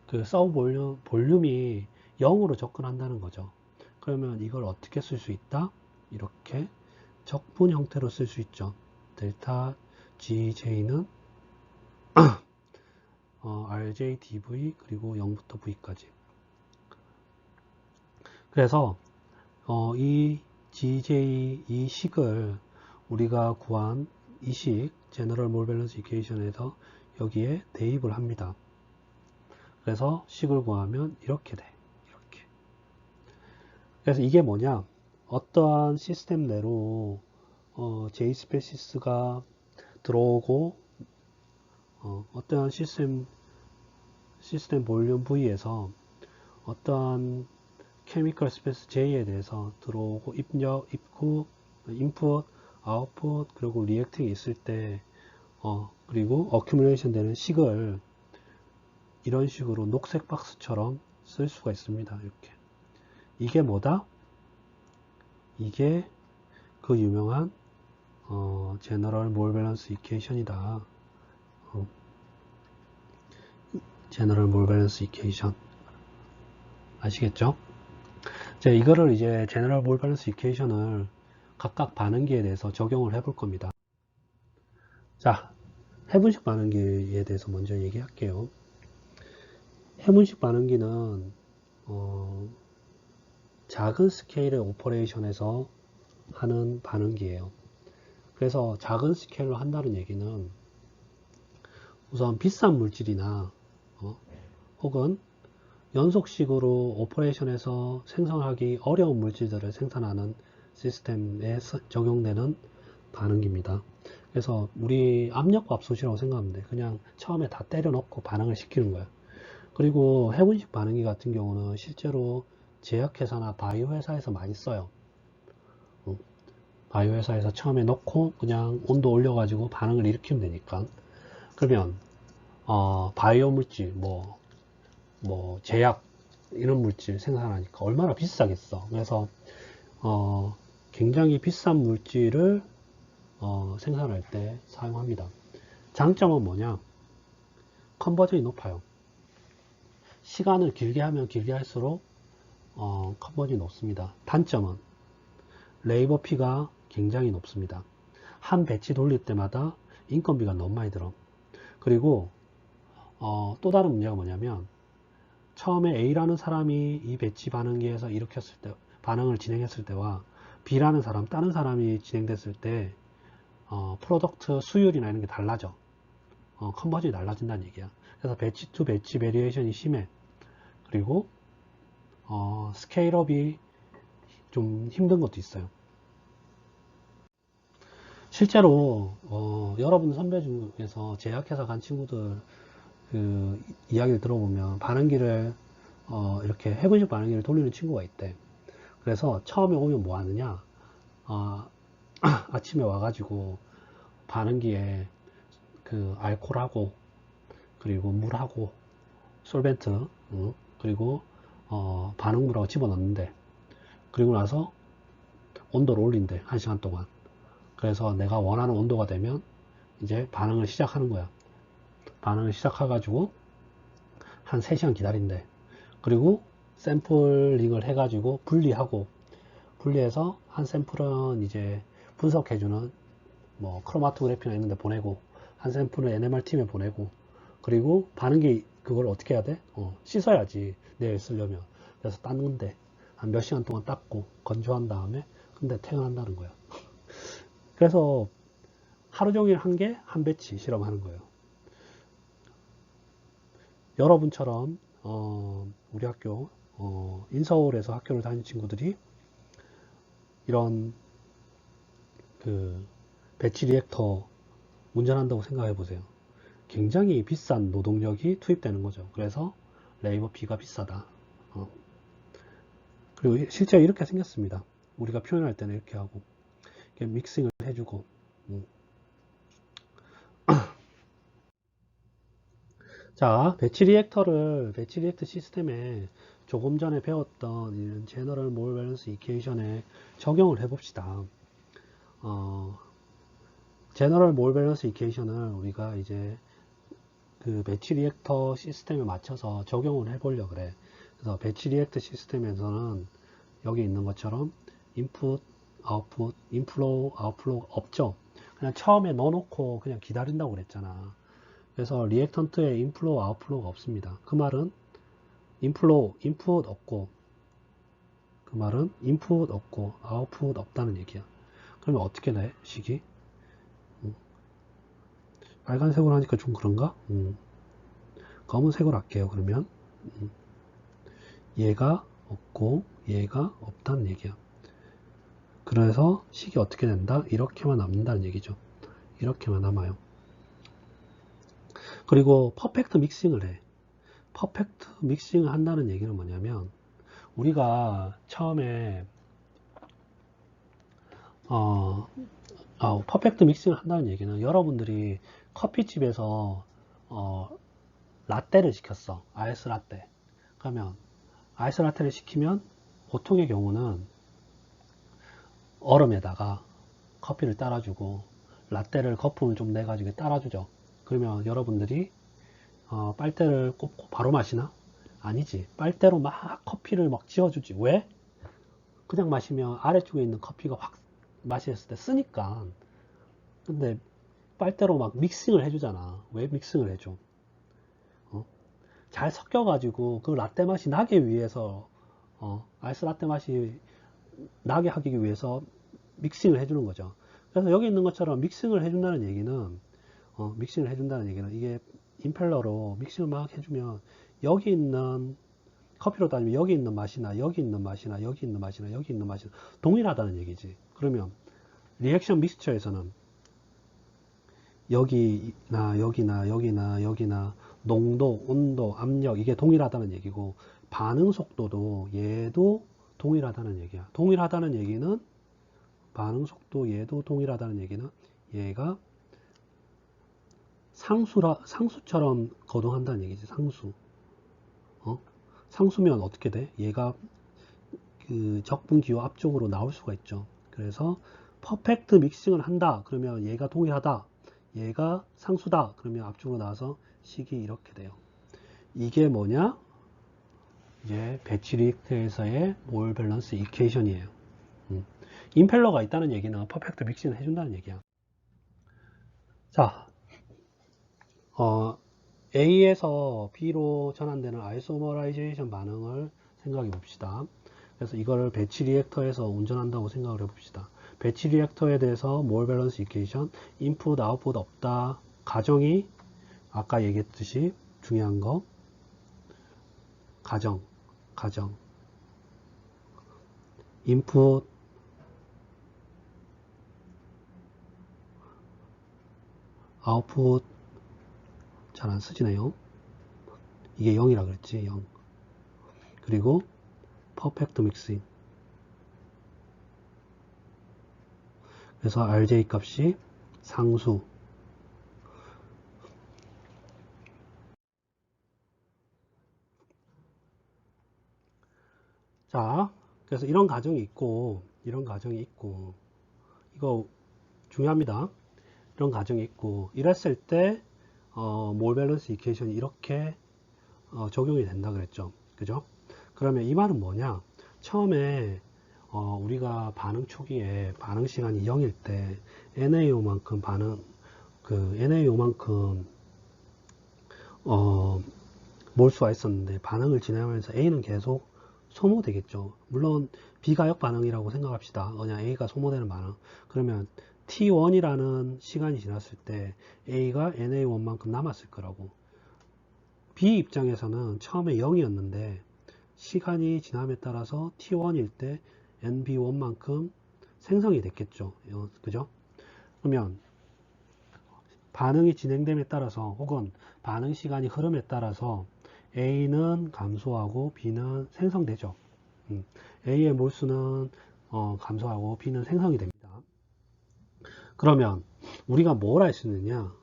그 서브 볼륨이 0으로 접근한다는 거죠. 그러면 이걸 어떻게 쓸 수 있다? 이렇게 적분 형태로 쓸 수 있죠. 델타 GJ는 RJ DV 그리고 0부터 V까지. 그래서 이 GJ 이 식을 우리가 구한 이 식 제너럴 몰 밸런스 이퀘이션에서 여기에 대입을 합니다. 그래서 식을 구하면 이렇게 돼. 이렇게. 그래서 이게 뭐냐? 어떠한 시스템 내로 J 스페시스가 들어오고 어떠한 시스템 볼륨 V에서 어떠한 케미컬 스페이스 J에 대해서 들어오고 입구, 인풋, 아웃풋, 그리고 리액팅이 있을 때 그리고 어큐뮬레이션 되는 식을 이런 식으로 녹색 박스처럼 쓸 수가 있습니다. 이렇게. 이게 뭐다? 이게 그 유명한 제너럴 몰 밸런스 이퀘이션이다. 제너럴 몰 밸런스 이퀘이션 아시겠죠? 자, 이거를 이제 제너럴 몰 밸런스 이퀘이션을 각각 반응기에 대해서 적용을 해볼 겁니다. 자, 해분식 반응기에 대해서 먼저 얘기할게요. 해분식 반응기는 작은 스케일의 오퍼레이션에서 하는 반응기예요. 그래서 작은 스케일로 한다는 얘기는 우선 비싼 물질이나 혹은 연속식으로 오퍼레이션에서 생성하기 어려운 물질들을 생산하는 시스템에 적용되는 반응기입니다. 그래서 우리 압력밥솥이라고 생각하면 돼. 그냥 처음에 다 때려 넣고 반응을 시키는 거야. 그리고 해분식 반응기 같은 경우는 실제로 제약회사나 바이오 회사에서 많이 써요. 바이오 회사에서 처음에 넣고 그냥 온도 올려가지고 반응을 일으키면 되니까. 그러면 바이오 물질, 제약 이런 물질 생산하니까 얼마나 비싸겠어. 그래서 굉장히 비싼 물질을 생산할 때 사용합니다. 장점은 뭐냐? 컨버전이 높아요. 시간을 길게 하면 길게 할수록 컨버전이 높습니다. 단점은 레이버 피가 굉장히 높습니다. 한 배치 돌릴 때마다 인건비가 너무 많이 들어. 그리고 또 다른 문제가 뭐냐면 처음에 A라는 사람이 이 배치 반응기에서 일으켰을 때 반응을 진행했을 때와 B라는 사람, 다른 사람이 진행됐을 때 프로덕트 수율이나 이런 게 달라져. 컨버전이 달라진다는 얘기야. 그래서 배치 투 배치 베리에이션이 심해. 그리고 스케일업이 좀 힘든 것도 있어요. 실제로 여러분 선배 중에서 제약회사 간 친구들 그 이야기를 들어보면 반응기를 이렇게 해군식 반응기를 돌리는 친구가 있대. 그래서 처음에 오면 뭐 하느냐, 아침에 와가지고 반응기에 그 알코올하고 그리고 물하고 솔벤트 그리고 반응물하고 집어넣는데, 그리고 나서 온도를 올린대. 1시간 동안. 그래서 내가 원하는 온도가 되면 이제 반응을 시작하는 거야. 반응을 시작해가지고 한 3시간 기다린대. 그리고 샘플링을 해가지고 분리해서 한 샘플은 이제 분석해주는 뭐 크로마토그래피나 이런 데 보내고, 한 샘플은 NMR 팀에 보내고, 그리고 반응기 그걸 어떻게 해야 돼? 씻어야지 내일 쓰려면. 그래서 닦는데 한 몇 시간 동안 닦고 건조한 다음에 근데 퇴근한다는 거야. 그래서 하루 종일 한 개 한 배치 실험하는 거예요. 여러분처럼 우리 학교 인서울에서 학교를 다니는 친구들이 이런 그 배치 리액터 운전한다고 생각해 보세요. 굉장히 비싼 노동력이 투입되는 거죠. 그래서 레이버 비가 비싸다. 그리고 실제 이렇게 생겼습니다. 우리가 표현할 때는 이렇게 하고 이렇게 믹싱을 해주고. 자, 배치 리액터 시스템에 조금 전에 배웠던 이런 제너럴 몰 밸런스 이퀘이션에 적용을 해봅시다. 제너럴 몰 밸런스 이퀘이션을 우리가 이제 그 배치 리액터 시스템에 맞춰서 적용을 해보려고 그래. 그래서 배치 리액터 시스템에서는 여기 있는 것처럼 인풋, 아웃풋, 인플로우, 아웃플로우 없죠. 그냥 처음에 넣어놓고 그냥 기다린다고 그랬잖아. 그래서 리액턴트에 인플로우, 아웃플로우가 없습니다. 그 말은 인플로우, 인풋 없고, 그 말은 인풋 없고 아웃풋 없다는 얘기야. 그러면 어떻게 돼? 식이? 빨간색으로 하니까 좀 그런가? 검은색으로 할게요. 그러면 얘가 없고 얘가 없다는 얘기야. 그래서 식이 어떻게 된다? 이렇게만 남는다는 얘기죠. 이렇게만 남아요. 그리고 퍼펙트 믹싱을 해. 퍼펙트 믹싱을 한다는 얘기는 뭐냐면 우리가 처음에 퍼펙트 믹싱을 한다는 얘기는 여러분들이 커피집에서 라떼를 시켰어. 아이스 라떼. 그러면 아이스 라떼를 시키면 보통의 경우는 얼음에다가 커피를 따라주고 라떼를 거품을 좀 내가지고 따라주죠. 그러면 여러분들이 빨대를 꽂고 바로 마시나? 아니지. 빨대로 막 커피를 막 지어주지. 왜? 그냥 마시면 아래쪽에 있는 커피가 확 마셨을 때 쓰니까. 근데 빨대로 막 믹싱을 해주잖아. 왜 믹싱을 해줘? 잘 섞여가지고 그 라떼 맛이 나게 위해서 아이스 라떼 맛이 나게 하기 위해서 믹싱을 해주는 거죠. 그래서 여기 있는 것처럼 믹싱을 해준다는 얘기는 이게 임펠러로 믹싱을 막 해주면 여기 있는 커피로 따지면 여기 있는 맛이나 여기 있는 맛이나 여기 있는 맛이나 여기 있는 맛이나 동일하다는 얘기지. 그러면 리액션 믹스처에서는 여기나 여기나 여기나 여기나 농도, 온도, 압력 이게 동일하다는 얘기고 반응 속도도 얘도 동일하다는 얘기야. 동일하다는 얘기는 반응 속도 얘도 동일하다는 얘기는 얘가 상수처럼 거동한다는 얘기지. 상수. 상수면 어떻게 돼? 얘가 그 적분 기호 앞쪽으로 나올 수가 있죠. 그래서 퍼펙트 믹싱을 한다. 그러면 얘가 동일하다. 얘가 상수다. 그러면 앞쪽으로 나와서 식이 이렇게 돼요. 이게 뭐냐? 이제 배치 리액터에서의 몰 밸런스 이퀘이션이에요. 임펠러가 있다는 얘기는 퍼펙트 믹싱을 해준다는 얘기야. 자, A에서 B로 전환되는 아이소머라이제이션 반응을 생각해 봅시다. 그래서 이거를 배치 리액터에서 운전한다고 생각을 해 봅시다. 배치 리액터에 대해서 몰 밸런스 이퀘이션, 인풋, 아웃풋 없다. 가정이 아까 얘기했듯이 중요한 거 가정 인풋 아웃풋 잘 안 쓰지네요. 이게 0이라 그랬지. 0. 그리고 퍼펙트 믹싱. 그래서 RJ 값이 상수. 자, 그래서 이런 가정이 있고 이거 중요합니다. 이런 가정이 있고 이랬을 때 몰 밸런스 이퀘이션이 이렇게 적용이 된다 그랬죠. 그죠? 그러면 이 말은 뭐냐? 처음에 우리가 반응 초기에 반응 시간이 0일 때 NaO만큼 NaO만큼 몰수가 있었는데 반응을 진행하면서 A는 계속 소모되겠죠. 물론 비가역 반응이라고 생각합시다. 그냥 A가 소모되는 반응. 그러면 T1이라는 시간이 지났을 때 A가 NA1만큼 남았을 거라고. B 입장에서는 처음에 0이었는데 시간이 지남에 따라서 T1일 때 NB1만큼 생성이 됐겠죠. 그죠? 그러면 반응이 진행됨에 따라서 혹은 반응 시간이 흐름에 따라서 A는 감소하고 B는 생성되죠. A의 몰수는 감소하고 B는 생성이 됩니다. 그러면 우리가 뭘 할 수 있느냐?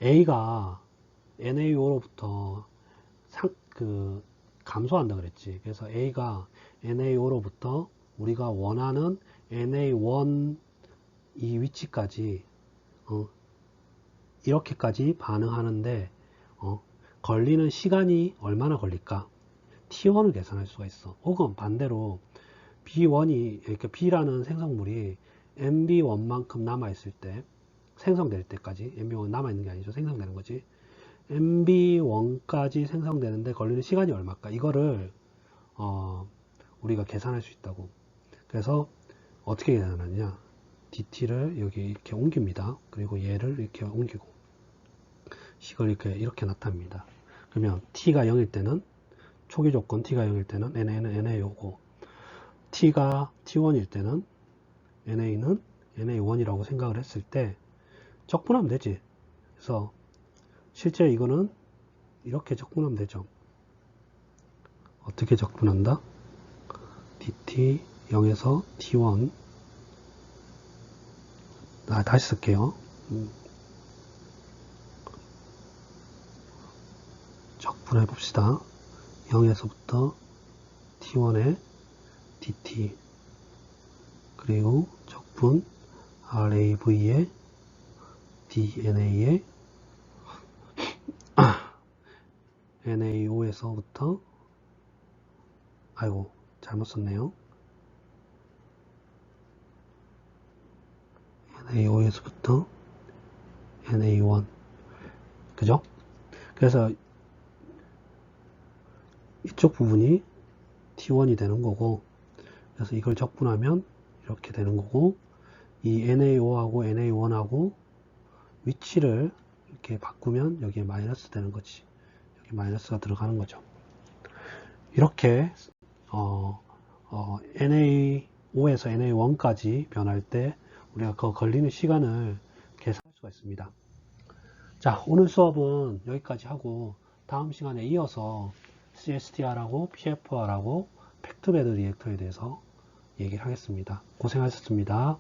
A가 NaO로부터 감소한다 그랬지. 그래서 A가 NaO로부터 우리가 원하는 Na1 이 위치까지 이렇게까지 반응하는데 걸리는 시간이 얼마나 걸릴까? T1을 계산할 수가 있어. 혹은 반대로 B1이 그러니까 B라는 생성물이 MB1만큼 남아있을 때 생성될 때까지 MB1 남아있는 게 아니죠. 생성되는 거지. MB1까지 생성되는데 걸리는 시간이 얼마일까? 이거를 우리가 계산할 수 있다고. 그래서 어떻게 계산하느냐? DT를 여기 이렇게 옮깁니다. 그리고 얘를 이렇게 옮기고 식을 이렇게 나타납니다. 그러면 T가 0일 때는 초기 조건 T가 0일 때는 NA는 NA오고 T가 T1일 때는 NA는 NA1이라고 생각을 했을 때 적분하면 되지. 그래서 실제 이거는 이렇게 적분하면 되죠. 어떻게 적분한다? DT 0에서 T1 다시 쓸게요. 적분해 봅시다. 0에서부터 T1에 DT 그리고 적분 RAV에 DNA에 NAO에서부터 아이고 잘못 썼네요. NAO에서부터 NA1 그죠? 그래서 이쪽 부분이 T1이 되는 거고 그래서 이걸 적분하면 이렇게 되는 거고 이 NAO하고 NA1하고 위치를 이렇게 바꾸면 여기에 마이너스 되는 거지. 여기 마이너스가 들어가는 거죠. 이렇게 NA5에서 NA1까지 변할 때 우리가 그 걸리는 시간을 계산할 수가 있습니다. 자, 오늘 수업은 여기까지 하고 다음 시간에 이어서 CSTR하고 PFR하고 팩트베드 리액터에 대해서 얘기를 하겠습니다. 고생하셨습니다.